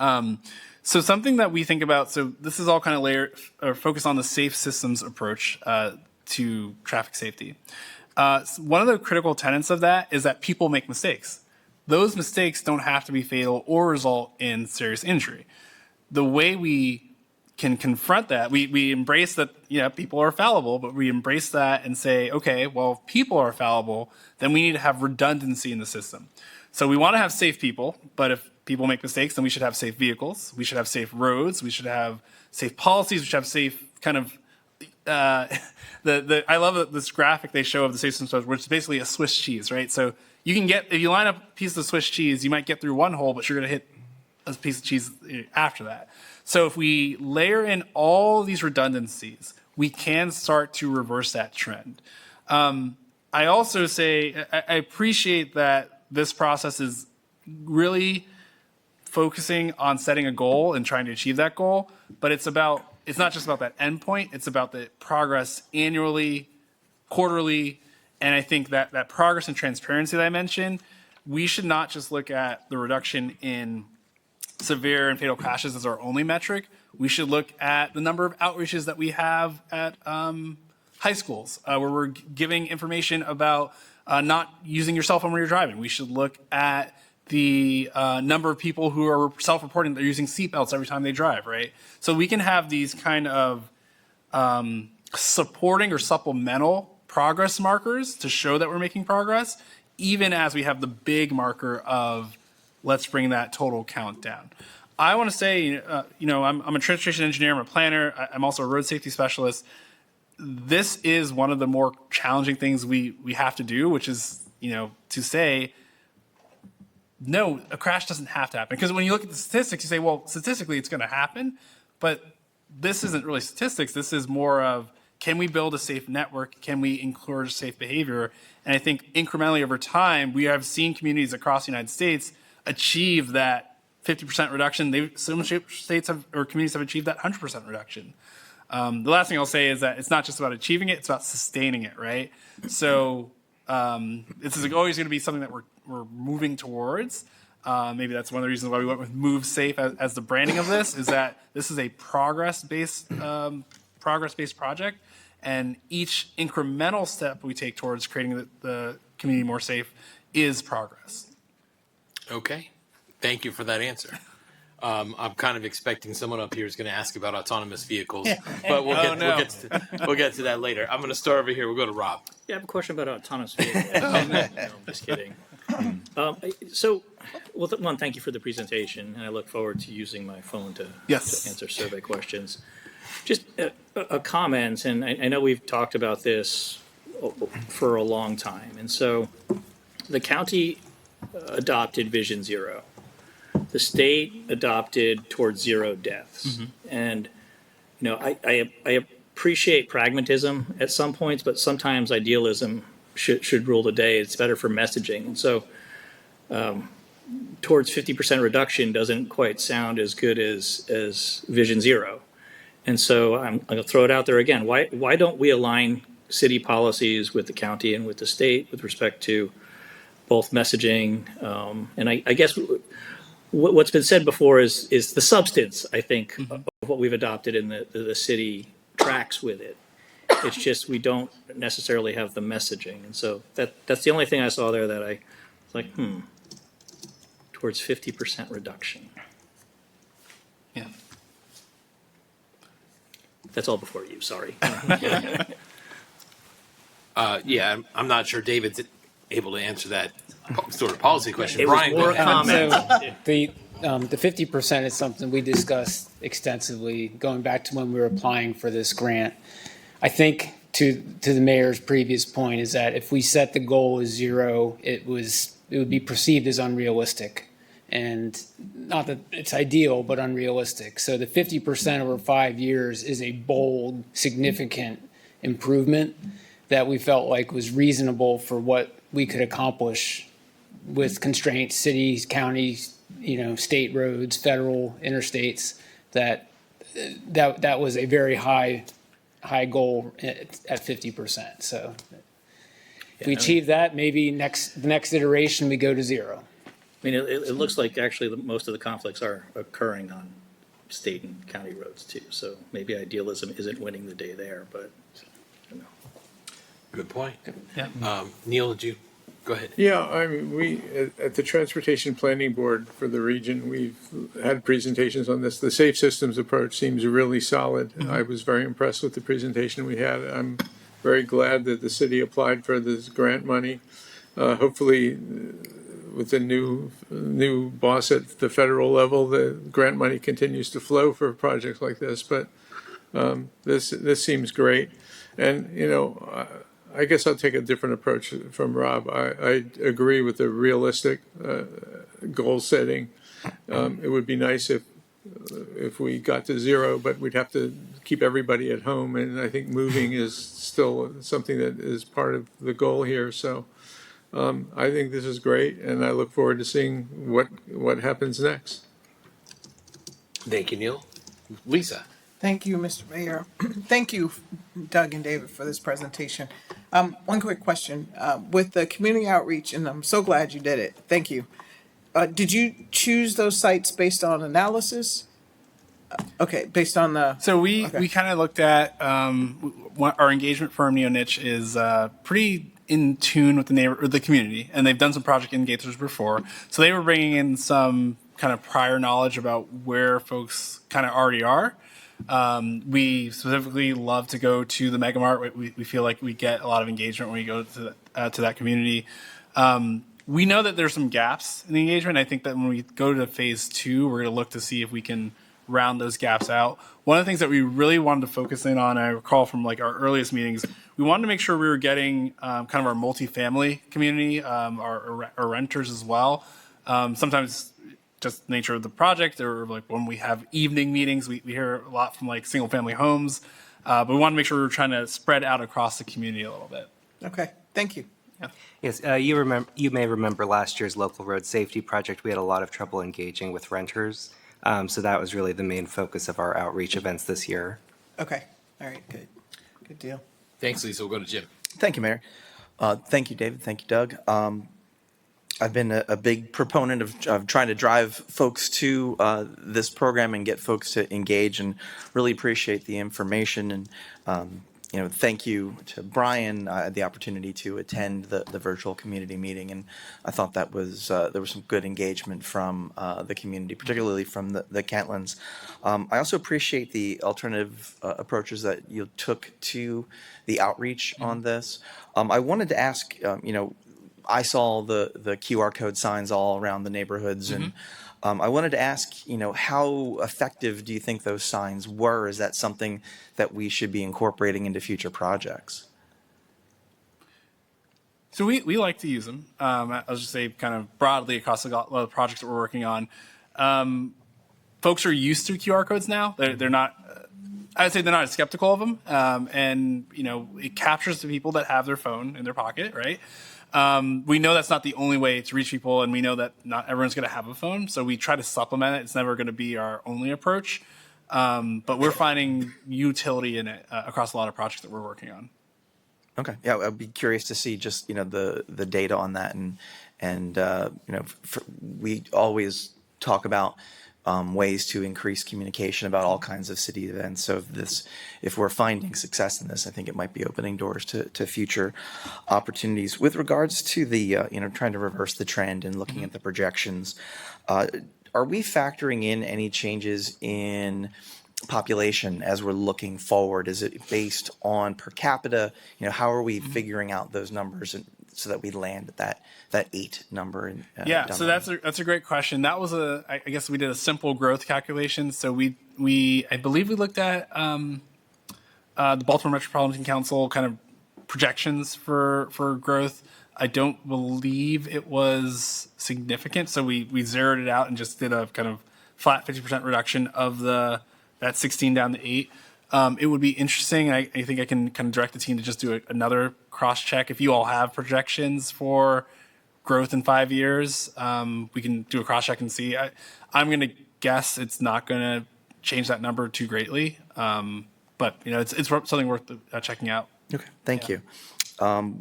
So something that we think about, so this is all kind of focused on the safe systems approach to traffic safety. One of the critical tenets of that is that people make mistakes. Those mistakes don't have to be fatal or result in serious injury. The way we can confront that, we embrace that, people are fallible, but we embrace that and say, okay, well, if people are fallible, then we need to have redundancy in the system. So we want to have safe people, but if people make mistakes, then we should have safe vehicles. We should have safe roads. We should have safe policies. We should have safe kind of, I love this graphic they show of the safe systems, which is basically a Swiss cheese, right? So you can if you line up a piece of Swiss cheese, you might get through one hole, but you're going to hit a piece of cheese after that. So if we layer in all these redundancies, we can start to reverse that trend. I also say I appreciate that this process is really focusing on setting a goal and trying to achieve that goal, but it's not just about that endpoint, it's about the progress annually, quarterly, and I think that progress and transparency that I mentioned, we should not just look at the reduction in severe and fatal crashes as our only metric. We should look at the number of outreaches that we have at high schools where we're giving information about not using your cell phone when you're driving. We should look at the number of people who are self-reporting that they're using seatbelts every time they drive, right? So we can have these kind of supporting or supplemental progress markers to show that we're making progress, even as we have the big marker of let's bring that total count down. I want to say, I'm a transportation engineer, I'm a planner, I'm also a road safety specialist. This is one of the more challenging things we have to do, which is, to say, no, a crash doesn't have to happen. Because when you look at the statistics, you say, well, statistically it's going to happen, but this isn't really statistics. This is more of, can we build a safe network? Can we encourage safe behavior? And I think incrementally over time, we have seen communities across the United States achieve that 50% reduction. Some states or communities have achieved that 100% reduction. The last thing I'll say is that it's not just about achieving it, it's about sustaining it, right? So this is always going to be something that we're moving towards. Maybe that's one of the reasons why we went with Move Safe as the branding of this, is that this is a progress-based project, and each incremental step we take towards creating the community more safe is progress. Okay. Thank you for that answer. I'm kind of expecting someone up here is going to ask about autonomous vehicles, but we'll get to that later. I'm going to start over here. We'll go to Rob. Yeah, I have a question about autonomous vehicles. No, I'm just kidding. One, thank you for the presentation, and I look forward to using my phone to answer survey questions. Just a comment, and I know we've talked about this for a long time, and so the county adopted Vision Zero. The state adopted towards zero deaths. Mm-hmm. And I appreciate pragmatism at some points, but sometimes idealism should rule the day. It's better for messaging. And so towards 50% reduction doesn't quite sound as good as Vision Zero. And so I'm going to throw it out there again. Why don't we align city policies with the county and with the state with respect to both messaging? And I guess what's been said before is the substance, I think, of what we've adopted in the city tracks with it. It's just we don't necessarily have the messaging. And so that's the only thing I saw there that I was like, towards 50% reduction. Yeah. That's all before you, sorry. Yeah, I'm not sure David's able to answer that sort of policy question. It was Brian, more go ahead. comment. The 50% is something we discussed extensively going back to when we were applying for this grant. I think to the mayor's previous point is that if we set the goal as zero, it would be perceived as unrealistic. And not that it's ideal, but unrealistic. So the 50% over 5 years is a bold, significant improvement that we felt like was reasonable for what we could accomplish with constraints, cities, counties, state roads, federal, interstates. That was a very high goal at 50%. So if we achieve that, maybe the next iteration we go to zero. I mean, it looks like actually most of the conflicts are occurring on state and county roads too. So maybe idealism isn't winning the day there, but I don't know. Good point. Yeah. Neil, did you go ahead? Yeah, I mean, we, at the Transportation Planning Board for the region, we've had presentations on this. The safe systems approach seems really solid. I was very impressed with the presentation we had. I'm very glad that the city applied for this grant money. Hopefully, with the new boss at the federal level, the grant money continues to flow for projects like this. But this seems great. And, I guess I'll take a different approach from Rob. I agree with the realistic goal setting. It would be nice if we got to zero, but we'd have to keep everybody at home. And I think moving is still something that is part of the goal here. So I think this is great, and I look forward to seeing what happens next. Thank you, Neil. Lisa. Thank you, Mr. Mayor. Thank you, Doug and David, for this presentation. One quick question. With the community outreach, and I'm so glad you did it, thank you. Did you choose those sites based on analysis? Okay, based on the... So we Okay. kind of looked at our engagement firm, NeoNiche, is pretty in tune with the community, and they've done some project engagements before. So they were bringing in some kind of prior knowledge about where folks kind of already are. We specifically love to go to the Mega Mart. We feel like we get a lot of engagement when we go to that community. We know that there's some gaps in the engagement. I think that when we go to phase 2, we're going to look to see if we can round those gaps out. One of the things that we really wanted to focus in on, I recall from like our earliest meetings, we wanted to make sure we were getting kind of our multifamily community, our renters as well. Sometimes just the nature of the project, or like when we have evening meetings, we hear a lot from like single family homes, but we want to make sure we're trying to spread out across the community a little bit. Okay, thank you. Yes, you may remember last year's local road safety project. We had a lot of trouble engaging with renters. So that was really the main focus of our outreach events this year. Okay, all right, good. Good deal. Thanks, Lisa. We'll go to Jim. Thank you, Mayor. Thank you, David. Thank you, Doug. I've been a big proponent of trying to drive folks to this program and get folks to engage, and really appreciate the information. And thank you to Brian. I had the opportunity to attend the virtual community meeting, and I thought that was there was some good engagement from the community, particularly from the Kentlins. I also appreciate the alternative approaches that you took to the outreach on this. I wanted to ask, I saw the QR code signs all around the neighborhoods, and I wanted to ask, how effective do you think those signs were? Is that something that we should be incorporating into future projects? So we like to use them. I'll just say kind of broadly across a lot of the projects that we're working on. Folks are used to QR codes now. They're not I'd say they're not as skeptical of them. And, it captures the people that have their phone in their pocket, right? We know that's not the only way to reach people, and we know that not everyone's going to have a phone. So we try to supplement it. It's never going to be our only approach. But we're finding utility in it across a lot of projects that we're working on. Okay. Yeah, I'd be curious to see just, the data on that. And we always talk about ways to increase communication about all kinds of city events. So if we're finding success in this, I think it might be opening doors to future opportunities. With regards to the, trying to reverse the trend and looking at the projections, are we factoring in any changes in population as we're looking forward? Is it based on per capita? How are we figuring out those numbers so that we land at that 8 number? So that's a great question. That was I guess we did a simple growth calculation. So I believe we looked at the Baltimore Metropolitan Council kind of projections for growth. I don't believe it was significant. So we zeroed it out and just did a kind of flat 50% reduction of that 16 down to 8. It would be interesting. I think I can kind of direct the team to just do another cross check. If you all have projections for growth in 5 years, we can do a cross check and see. I'm going to guess it's not going to change that number too greatly. But it's something worth checking out. Okay. Thank you.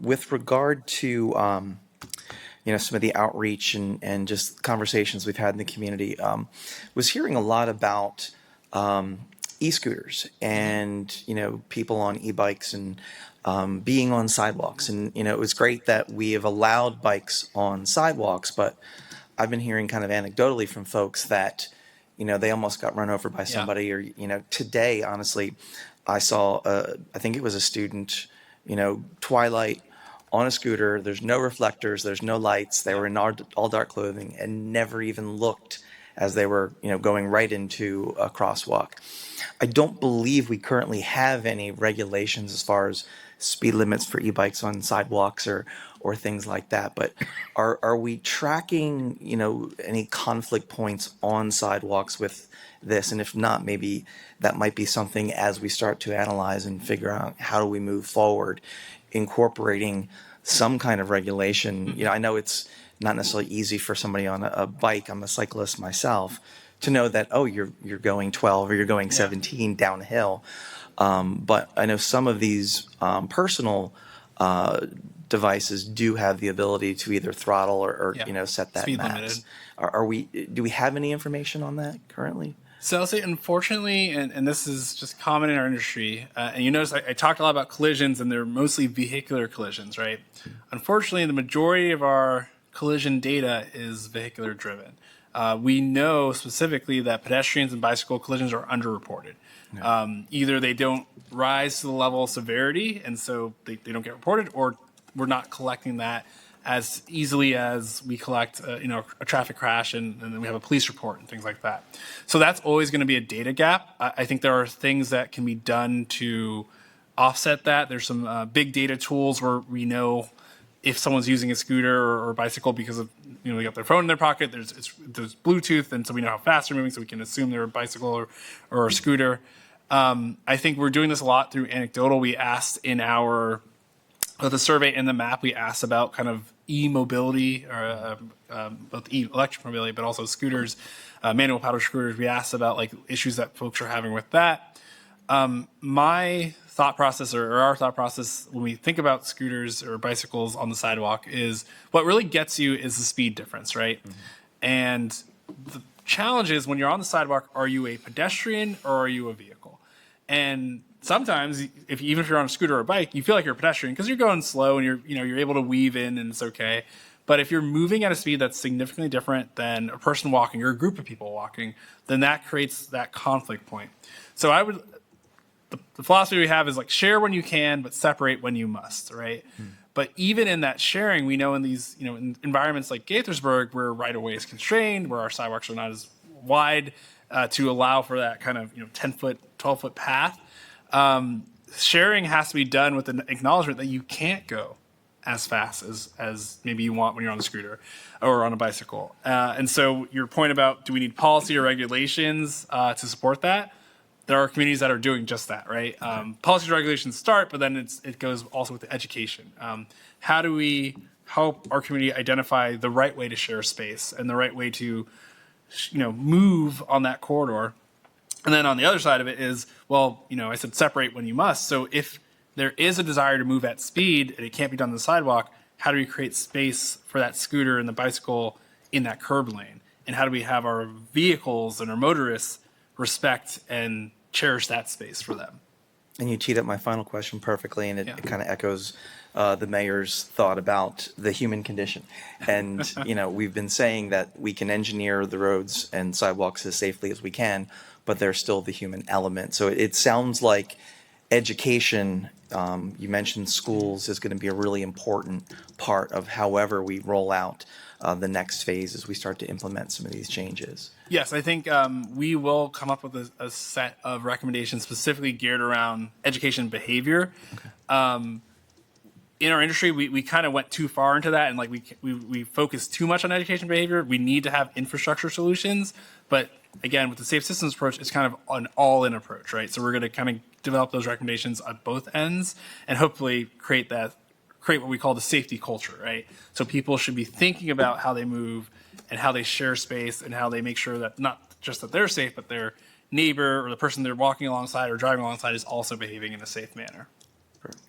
With regard to some of the outreach and just conversations we've had in the community, was hearing a lot about e-scooters and people on e-bikes and being on sidewalks. And it was great that we have allowed bikes on sidewalks, but I've been hearing kind of anecdotally from folks that they almost got run over by somebody. Or today, honestly, I saw I think it was a student, twilight, on a scooter. There's no reflectors, there's no lights. They were in all dark clothing and never even looked as they were, going right into a crosswalk. I don't believe we currently have any regulations as far as speed limits for e-bikes on sidewalks or things like that. But are we tracking, any conflict points on sidewalks with this? And if not, maybe that might be something as we start to analyze and figure out how do we move forward, incorporating some kind of regulation. I know it's not necessarily easy for somebody on a bike. I'm a cyclist myself to know that, you're going 12 or you're going 17 downhill. But I know some of these personal devices do have the ability to either throttle or set that speed max. limited. Do we have any information on that currently? So I'll say, unfortunately, and this is just common in our industry, and you notice I talked a lot about collisions, and they're mostly vehicular collisions, right? Unfortunately, the majority of our collision data is vehicular driven. We know specifically that pedestrians and bicycle collisions are underreported. Either they don't rise to the level of severity, and so they don't get reported, or we're not collecting that as easily as we collect, a traffic crash and then we have a police report and things like that. So that's always going to be a data gap. I think there are things that can be done to offset that. There's some big data tools where we know if someone's using a scooter or bicycle because of, they got their phone in their pocket, there's Bluetooth, and so we know how fast they're moving, so we can assume they're a bicycle or a scooter. I think we're doing this a lot through anecdotal. We asked in the survey and the map, we asked about kind of e-mobility, or both electric mobility, but also scooters, manual paddle scooters. We asked about issues that folks are having with that. My thought process, or our thought process, when we think about scooters or bicycles on the sidewalk, is what really gets you is the speed difference, right? Mm-hmm. And the challenge is when you're on the sidewalk, are you a pedestrian or are you a vehicle? And sometimes, even if you're on a scooter or a bike, you feel like you're a pedestrian because you're going slow and you're able to weave in and it's okay. But if you're moving at a speed that's significantly different than a person walking or a group of people walking, then that creates that conflict point. So the philosophy we have is share when you can, but separate when you must, right? But even in that sharing, we know in these, in environments like Gaithersburg, where right of way is constrained, where our sidewalks are not as wide to allow for that kind of 10-foot, 12-foot path, sharing has to be done with an acknowledgement that you can't go as fast as maybe you want when you're on a scooter or on a bicycle. And so your point about do we need policy or regulations to support that? there are communities that are doing just that, right? Policies and regulations start, but then it goes also with the education. How do we help our community identify the right way to share space and the right way to, move on that corridor? And then on the other side of it is, well, I said separate when you must. So if there is a desire to move at speed and it can't be done on the sidewalk, how do we create space for that scooter and the bicycle in that curb lane? And how do we have our vehicles and our motorists respect and cherish that space for them? And you teed up my final question perfectly, and it kind of echoes the mayor's thought about the human condition. And, we've been saying that we can engineer the roads and sidewalks as safely as we can, but there's still the human element. So it sounds like education, you mentioned schools, is going to be a really important part of however we roll out the next phase as we start to implement some of these changes. Yes, I think we will come up with a set of recommendations specifically geared around education and behavior. Okay. In our industry, we kind of went too far into that, and we focus too much on education and behavior. We need to have infrastructure solutions, but again, with the safe systems approach, it's kind of an all-in approach, right? So we're going to kind of develop those recommendations at both ends, and hopefully create what we call the safety culture, right? So people should be thinking about how they move and how they share space and how they make sure that not just that they're safe, but their neighbor or the person they're walking alongside or driving alongside is also behaving in a safe manner.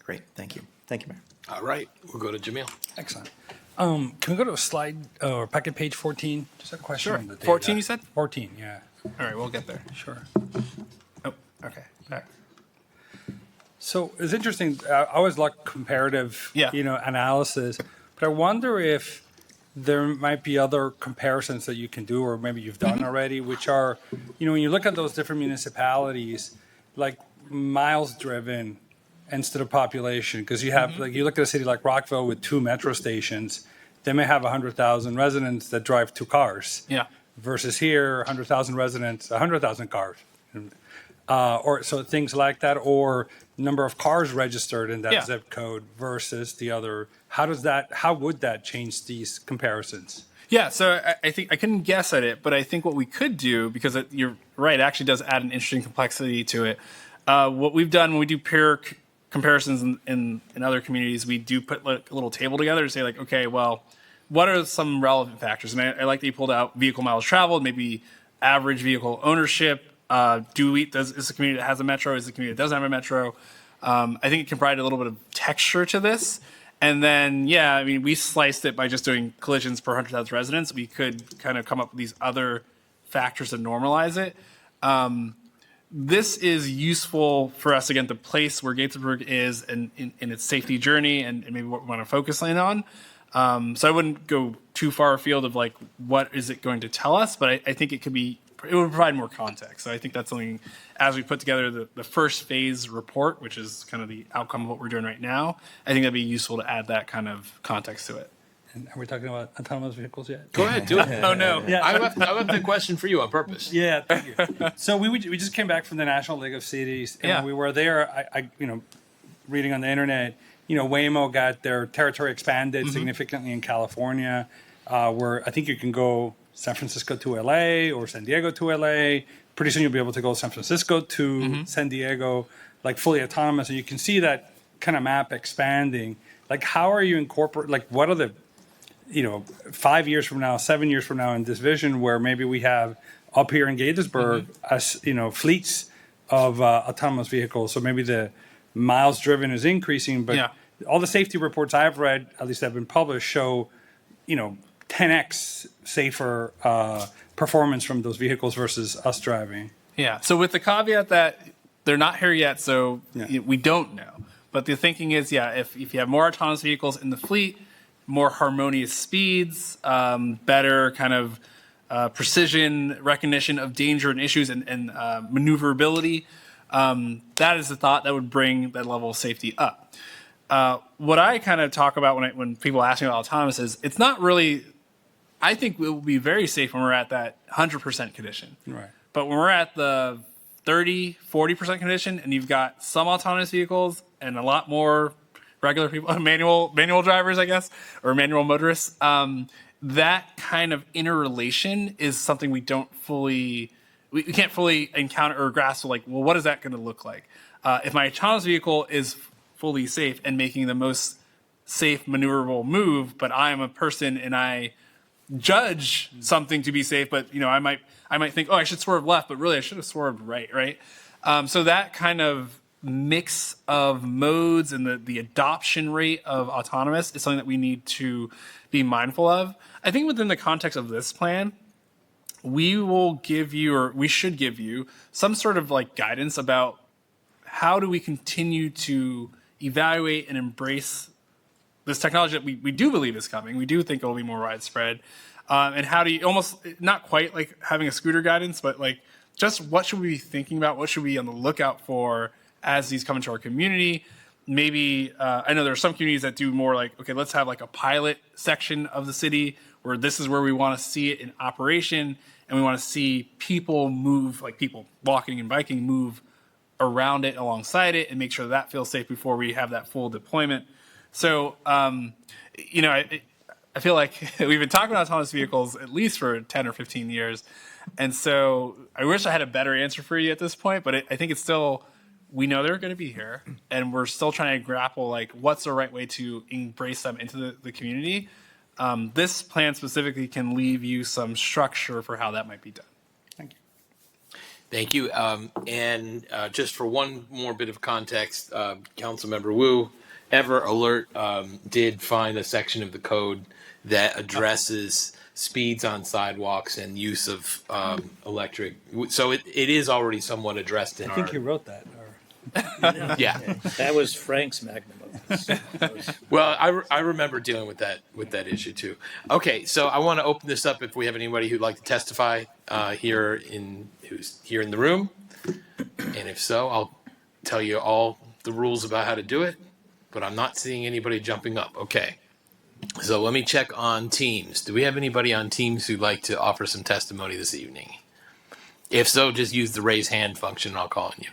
Great. Thank you. Thank you, Mayor. All right, we'll go to Jamil. Excellent. Can we go to slide or packet page 14? Just a question. Sure. On the data. 14, you said? 14, yeah. All right, we'll get there. Sure. Oh, okay. Back. So it's interesting. I always like comparative, analysis, but I wonder if there might be other comparisons that you can do, or maybe you've done already, which are, when you look at those different municipalities, like miles driven instead of population, because you have, you look at a city like Rockville with 2 metro stations, they may have 100,000 residents that drive 2 cars. Yeah. Versus here, 100,000 residents, 100,000 cars. Or so things like that, or number of cars registered in that zip code versus the other. How would that change these comparisons? Yeah, so I think I couldn't guess at it, but I think what we could do, because you're right, it actually does add an interesting complexity to it. What we've done when we do peer comparisons in other communities, we do put a little table together to say okay, well, what are some relevant factors? And I like that you pulled out vehicle miles traveled, maybe average vehicle ownership. Is the community that has a metro? Is the community that doesn't have a metro? I think it can provide a little bit of texture to this. And then, we sliced it by just doing collisions per 100,000 residents. We could kind of come up with these other factors to normalize it. This is useful for us, again, the place where Gaithersburg is in its safety journey and maybe what we want to focus in on. So I wouldn't go too far afield of what is it going to tell us, but I think it would provide more context. So I think that's something, as we put together the first phase report, which is kind of the outcome of what we're doing right now, I think that'd be useful to add that kind of context to it. And are we talking about autonomous vehicles yet? Go ahead, do it. Oh, no. Yeah. I left the question for you on purpose. Yeah, thank you. So we just came back from the National League of Cities, and when we were there, I reading on the internet, Waymo got their territory expanded significantly in California, where I think you can go San Francisco to LA or San Diego to LA. Pretty soon you'll be able to go San Francisco to San Diego, fully autonomous. And you can see that kind of map expanding. How are you what are the 5 years from now, 7 years from now in this vision where maybe we have up here in Gaithersburg, as fleets of autonomous vehicles. So maybe the miles driven is increasing, but all the safety reports I've read, at least that have been published, show 10x safer performance from those vehicles versus us driving. Yeah. So with the caveat that they're not here yet, so we don't know. But the thinking is, if you have more autonomous vehicles in the fleet, more harmonious speeds, better kind of precision recognition of danger and issues and maneuverability, that is the thought that would bring that level of safety up. What I kind of talk about when people ask me about autonomous is it's not really, I think it will be very safe when we're at that 100% condition. Right. But when we're at the 30, 40% condition and you've got some autonomous vehicles and a lot more regular people, manual drivers, I guess, or manual motorists, that kind of interrelation is something we don't fully we can't fully encounter or grasp like, well, what is that going to look like? If my autonomous vehicle is fully safe and making the most safe maneuverable move, but I am a person and I judge something to be safe, but I might think, oh, I should swerve left, but really I should have swerved right? So that kind of mix of modes and the adoption rate of autonomous is something that we need to be mindful of. I think within the context of this plan, we will give you, or we should give you, some sort of like guidance about how do we continue to evaluate and embrace this technology that we do believe is coming. We do think it will be more widespread. And how do you, almost not quite like having a scooter guidance, but like just what should we be thinking about? What should we be on the lookout for as these come into our community? Maybe, I know there are some communities that do more like, okay, let's have like a pilot section of the city where this is where we want to see it in operation, and we want to see people move, like people walking and biking move around it, alongside it, and make sure that feels safe before we have that full deployment. So, I feel like we've been talking about autonomous vehicles at least for 10 or 15 years. And so I wish I had a better answer for you at this point, but I think it's still, we know they're going to be here, and we're still trying to grapple like what's the right way to embrace them into the community. This plan specifically can leave you some structure for how that might be done. Thank you. Thank you. And just for one more bit of context, Councilmember Wu, Ever Alert did find a section of the code that addresses speeds on sidewalks and use of electric. So it is already somewhat addressed in I think you wrote that. Yeah. That was Frank's magnum opus. Well, I remember dealing with that issue too. Okay, so I want to open this up if we have anybody who'd like to testify who's here in the room, and if so, I'll tell you all the rules about how to do it. But I'm not seeing anybody jumping up. Okay, so let me check on Teams. Do we have anybody on Teams who'd like to offer some testimony this evening? If so, just use the raise hand function, and I'll call on you.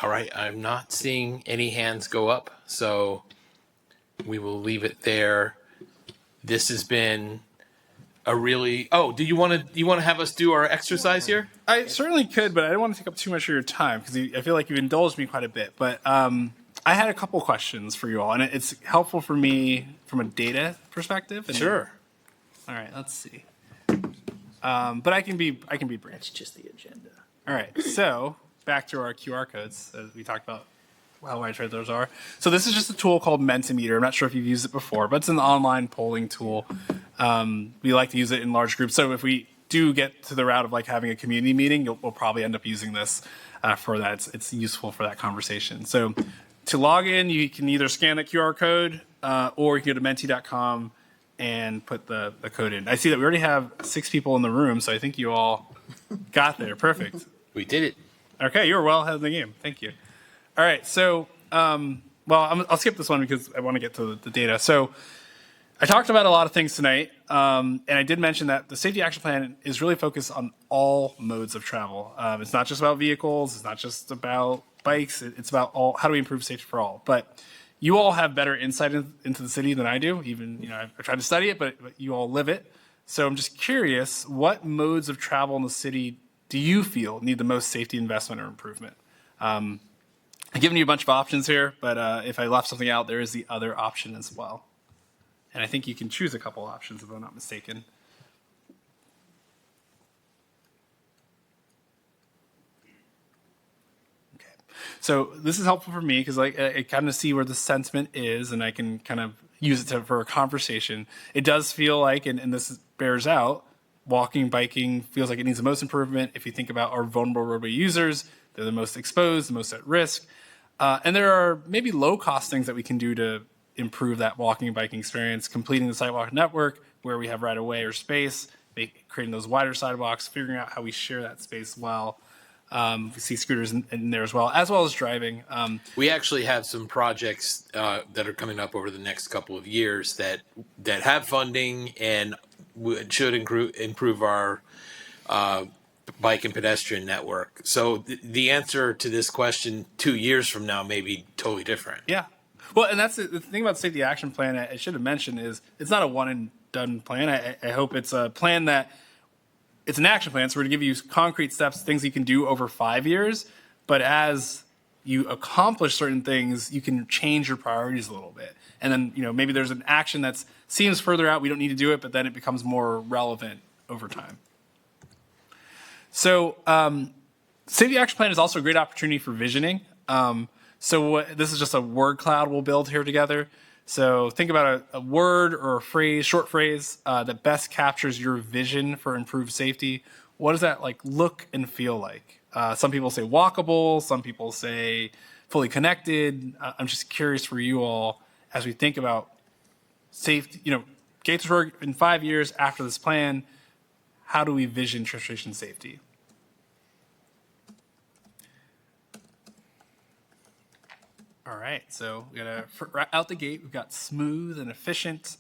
All right, I'm not seeing any hands go up, so we will leave it there. This has been a really. Oh, do you want to have us do our exercise here? I certainly could, but I don't want to take up too much of your time because I feel like you've indulged me quite a bit. But I had a couple questions for you all, and it's helpful for me from a data perspective. Sure. All right, let's see. But I can be brief. That's just the agenda. All right, so back to our QR codes, as we talked about how widespread those are. So this is just a tool called Mentimeter. I'm not sure if you've used it before, but it's an online polling tool. We like to use it in large groups. So if we do get to the route of like having a community meeting, we'll probably end up using this for that. It's useful for that conversation. So to log in, you can either scan that QR code or you can go to menti.com and put the code in. I see that we already have 6 people in the room, so I think you all got there. Perfect. We did it. Okay, you were well ahead of the game. Thank you. All right, so, I'll skip this one because I want to get to the data. So I talked about a lot of things tonight, and I did mention that the Safety Action Plan is really focused on all modes of travel. It's not just about vehicles. It's not just about bikes. It's about how do we improve safety for all. But you all have better insight into the city than I do. Even, I tried to study it, but you all live it. So I'm just curious, what modes of travel in the city do you feel need the most safety investment or improvement? I've given you a bunch of options here, but if I left something out, there is the other option as well. And I think you can choose a couple options if I'm not mistaken. Okay. So this is helpful for me because I kind of see where the sentiment is, and I can kind of use it for a conversation. It does feel like, and this bears out, walking, biking feels like it needs the most improvement. If you think about our vulnerable roadway users, they're the most exposed, the most at risk. And there are maybe low-cost things that we can do to improve that walking and biking experience, completing the sidewalk network where we have right-of-way or space, creating those wider sidewalks, figuring out how we share that space well. We see scooters in there as well as driving. We actually have some projects that are coming up over the next couple of years that have funding and should improve our bike and pedestrian network. So the answer to this question 2 years from now may be totally different. Yeah. Well, and that's the thing about the safety action plan I should have mentioned is it's not a one and done plan. I hope it's a plan that it's an action plan. So we're going to give you concrete steps, things you can do over 5 years. But as you accomplish certain things, you can change your priorities a little bit. And then, maybe there's an action that seems further out. We don't need to do it, but then it becomes more relevant over time. So safety action plan is also a great opportunity for visioning. This is just a word cloud we'll build here together. So think about a word or a phrase, short phrase that best captures your vision for improved safety. What does that look and feel like? Some people say walkable. Some people say fully connected. I'm just curious for you all as we think about safety. Gaithersburg in 5 years after this plan, how do we vision transportation safety? All right, so we got right out the gate, we've got smooth and efficient,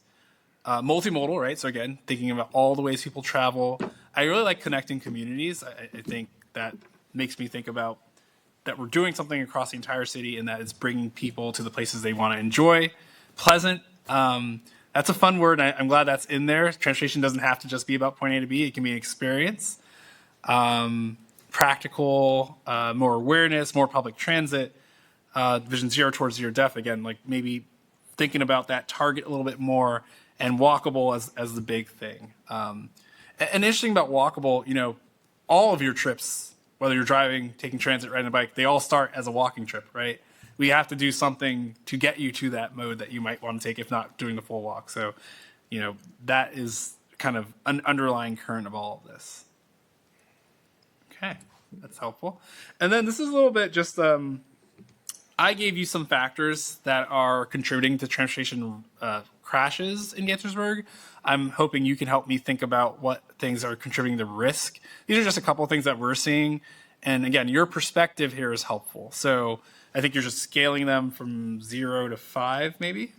multimodal, right? So again, thinking about all the ways people travel. I really like connecting communities. I think that makes me think about that we're doing something across the entire city and that it's bringing people to the places they want to enjoy. Pleasant, that's a fun word. I'm glad that's in there. Transportation doesn't have to just be about point A to B. It can be an experience. Practical, more awareness, more public transit. Vision 0 towards 0 death, again, maybe thinking about that target a little bit more, and walkable as the big thing. And interesting about walkable, all of your trips, whether you're driving, taking transit, riding a bike, they all start as a walking trip, right? We have to do something to get you to that mode that you might want to take, if not doing the full walk. So, that is kind of an underlying current of all of this. Okay, that's helpful. And then this is a little bit just... I gave you some factors that are contributing to transportation crashes in Gaithersburg. I'm hoping you can help me think about what things are contributing to risk. These are just a couple of things that we're seeing. And again, your perspective here is helpful. So I think you're just scaling them from 0 to 5, maybe.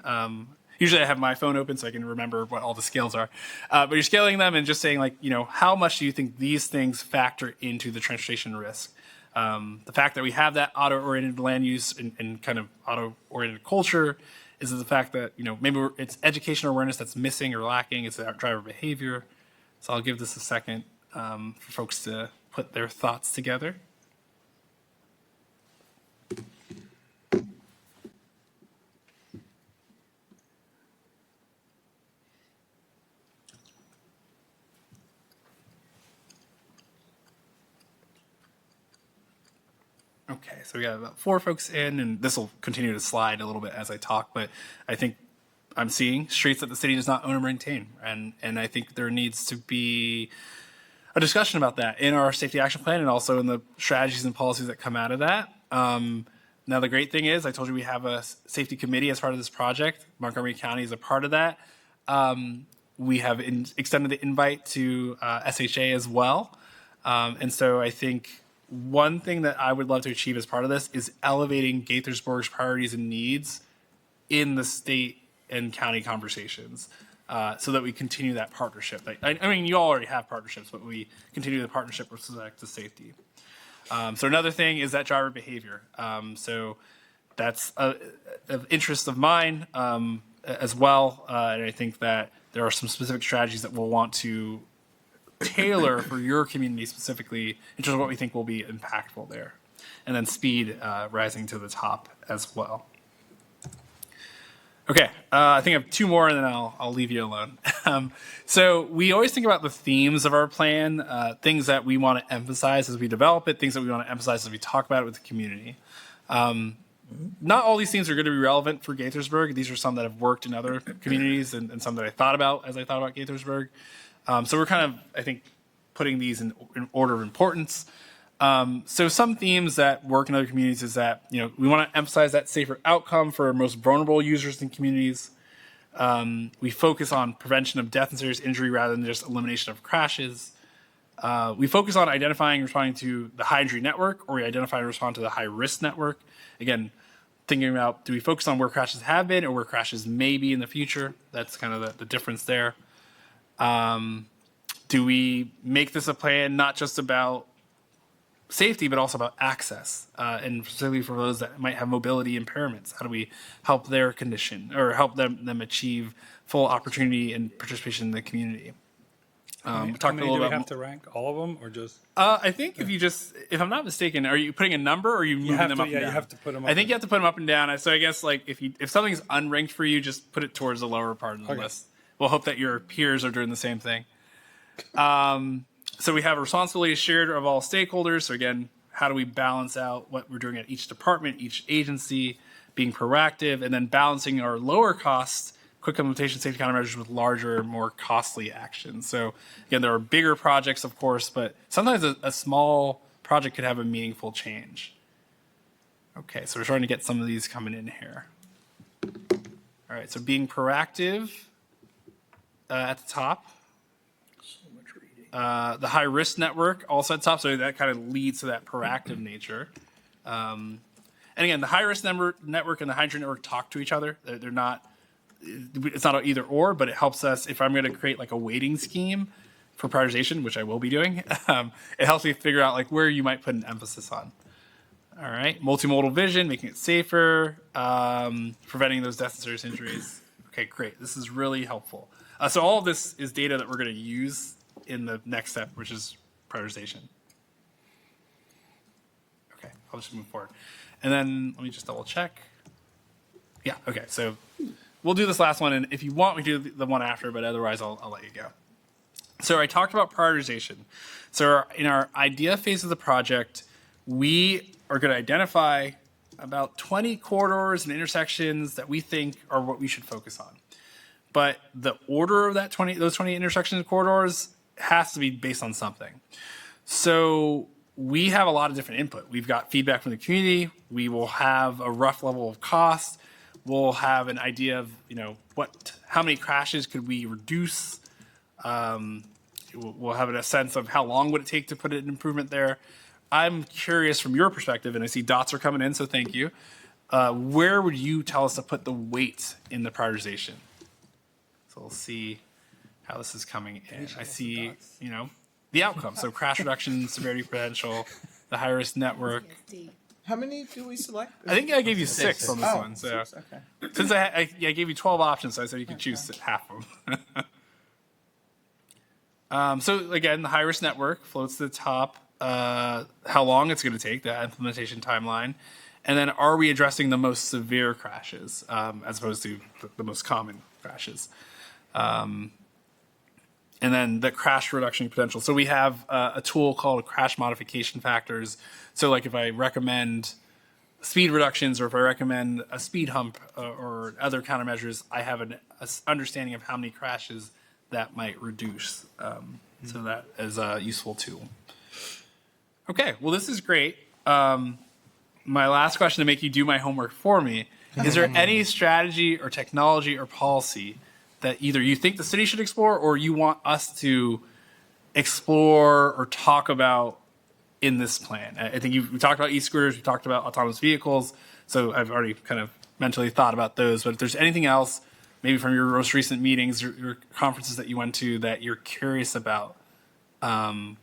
Usually I have my phone open so I can remember what all the scales are. But you're scaling them and just saying, how much do you think these things factor into the transportation risk? The fact that we have that auto-oriented land use and kind of auto-oriented culture is the fact that, maybe it's educational awareness that's missing or lacking. It's our driver behavior. So I'll give this a second for folks to put their thoughts together. Okay, so we got about 4 folks in, and this will continue to slide a little bit as I talk, but I think I'm seeing streets that the city does not own or maintain, and I think there needs to be a discussion about that in our safety action plan and also in the strategies and policies that come out of that. Now, the great thing is, I told you we have a safety committee as part of this project. Montgomery County is a part of that. We have extended the invite to SHA as well, and so I think one thing that I would love to achieve as part of this is elevating Gaithersburg's priorities and needs in the state and county conversations so that we continue that partnership. I mean, you all already have partnerships, but we continue the partnership with respect to safety. So another thing is that driver behavior. So that's of interest of mine as well. And I think that there are some specific strategies that we'll want to tailor for your community specifically in terms of what we think will be impactful there. And then speed rising to the top as well. Okay, I think I have 2 more and then I'll leave you alone. So we always think about the themes of our plan, things that we want to emphasize as we develop it, things that we want to emphasize as we talk about it with the community. Not all these themes are going to be relevant for Gaithersburg. These are some that have worked in other communities and some that I thought about as I thought about Gaithersburg. So we're kind of, I think, putting these in order of importance. So some themes that work in other communities is that, we want to emphasize that safer outcome for most vulnerable users in communities. We focus on prevention of death and serious injury rather than just elimination of crashes. We focus on identifying and responding to the high injury network, or we identify and respond to the high risk network. Again, thinking about, do we focus on where crashes have been or where crashes may be in the future? That's kind of the difference there. Do we make this a plan not just about safety, but also about access, and specifically for those that might have mobility impairments. How do we help their condition or help them achieve full opportunity and participation in the community? We How talked a many do little we about. have to rank? All of them, or just? I think if I'm not mistaken, are you putting a number or are you moving have them to- up and yeah, you down? have to put 'em up I think and- you have to put them up and down. So I guess like if something's unranked for you, just put it towards the lower part of the list. We'll hope that your peers are doing the same thing. So we have a responsibility shared of all stakeholders. So again, how do we balance out what we're doing at each department, each agency, being proactive, and then balancing our lower cost quick implementation safety countermeasures with larger, more costly actions. So again, there are bigger projects, of course, but sometimes a small project could have a meaningful change. Okay, so we're starting to get some of these coming in here. All right, so being proactive at the top. The high risk network also at the top, so that kind of leads to that proactive nature. And again, the high risk network and the high entry network talk to each other. They're not. It's not an either or, but it helps us if I'm going to create like a weighting scheme for prioritization, which I will be doing. It helps me figure out like where you might put an emphasis on. All right, multimodal vision, making it safer, preventing those deaths and serious injuries. Okay, great. This is really helpful. So all of this is data that we're going to use in the next step, which is prioritization. Okay, I'll just move forward. And then let me just double check. Yeah, okay, so we'll do this last one, and if you want, we do the one after, but otherwise I'll let you go. So I talked about prioritization. So in our idea phase of the project, we are going to identify about 20 corridors and intersections that we think are what we should focus on. But the order of those 20 intersections and corridors has to be based on something. So we have a lot of different input. We've got feedback from the community. We will have a rough level of cost. We'll have an idea of, how many crashes could we reduce. We'll have a sense of how long would it take to put an improvement there. I'm curious from your perspective, and I see dots are coming in, so thank you. Where would you tell us to put the weight in the prioritization? So we'll see how this is coming in. I see, the outcome. So crash reduction, severity potential, the high risk network. How many do we select? I think I gave you 6 on this one. So 6, okay. since I gave you 12 options, so I said you could choose half of them. So again, the high risk network floats to the top. How long it's going to take, the implementation timeline, and then are we addressing the most severe crashes as opposed to the most common crashes? And then the crash reduction potential. So we have a tool called crash modification factors. So like if I recommend speed reductions or if I recommend a speed hump or other countermeasures, I have an understanding of how many crashes that might reduce. So that is a useful tool. Okay, well, this is great. My last question to make you do my homework for me, is there any strategy or technology or policy that either you think the city should explore or you want us to explore or talk about in this plan? I think we talked about e-scooters, we talked about autonomous vehicles, so I've already kind of mentally thought about those, but if there's anything else, maybe from your most recent meetings or your conferences that you went to that you're curious about,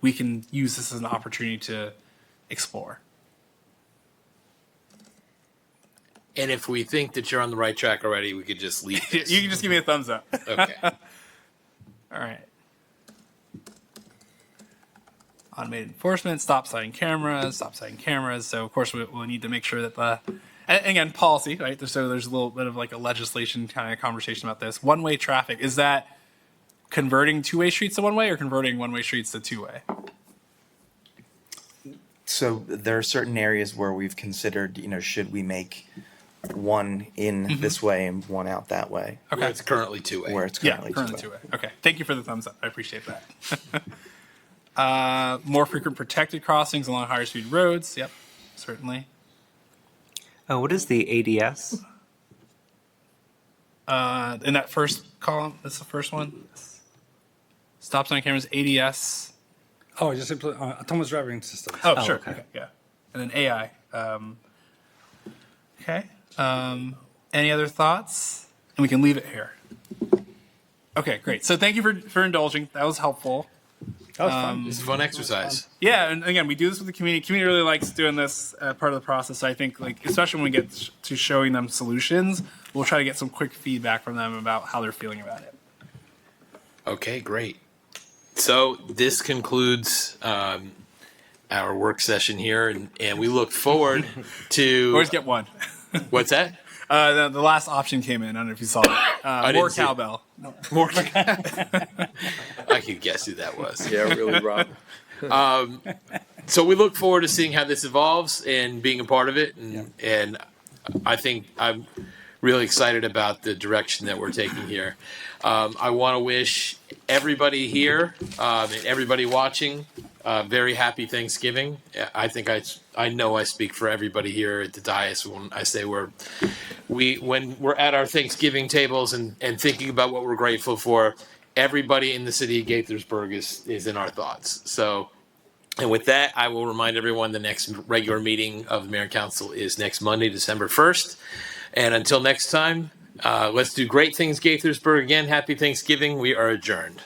we can use this as an opportunity to explore. And if we think that you're on the right track already, we could just leave this. You can just give me a thumbs up. Okay. All right. Automated enforcement, stop sign cameras. So of course we'll need to make sure that and again, policy, right? So there's a little bit of like a legislation kind of conversation about this. One-way traffic, is that converting two-way streets to one-way or converting one-way streets to two-way? So there are certain areas where we've considered, should we make one in this way and one out that way? Okay. Where it's currently two-way. Where it's currently currently two-way. two-way. Okay, thank you for the thumbs up. I appreciate that. More frequent protected crossings along higher speed roads. Yep, certainly. What is the ADS? In that first column, that's the first one. Stop sign cameras, ADS. Oh, just autonomous driving system. Oh, sure. okay. Okay, yeah. And then AI. Okay. Any other thoughts? And we can leave it here. Okay, great. So thank you for indulging. That was helpful. That was fun. It's a fun exercise. Yeah, and again, we do this with the community. Community really likes doing this part of the process. So I think, like, especially when we get to showing them solutions, we'll try to get some quick feedback from them about how they're feeling about it. Okay, great. So this concludes our work session here, and we look forward to. Always get one. What's that? The last option came in. I don't know if you saw it. More see it. cowbell. More. I could guess who that was. Yeah, really, Rob. So we look forward to seeing how this evolves and being a part of it, and I think I'm really excited about the direction that we're taking here. I want to wish everybody here and everybody watching very happy Thanksgiving. I think I know I speak for everybody here at the dais when I say when we're at our Thanksgiving tables and thinking about what we're grateful for. Everybody in the city of Gaithersburg is in our thoughts. So, and with that, I will remind everyone the next regular meeting of the Mayor and Council is next Monday, December 1st. And until next time, let's do great things, Gaithersburg. Again, happy Thanksgiving. We are adjourned.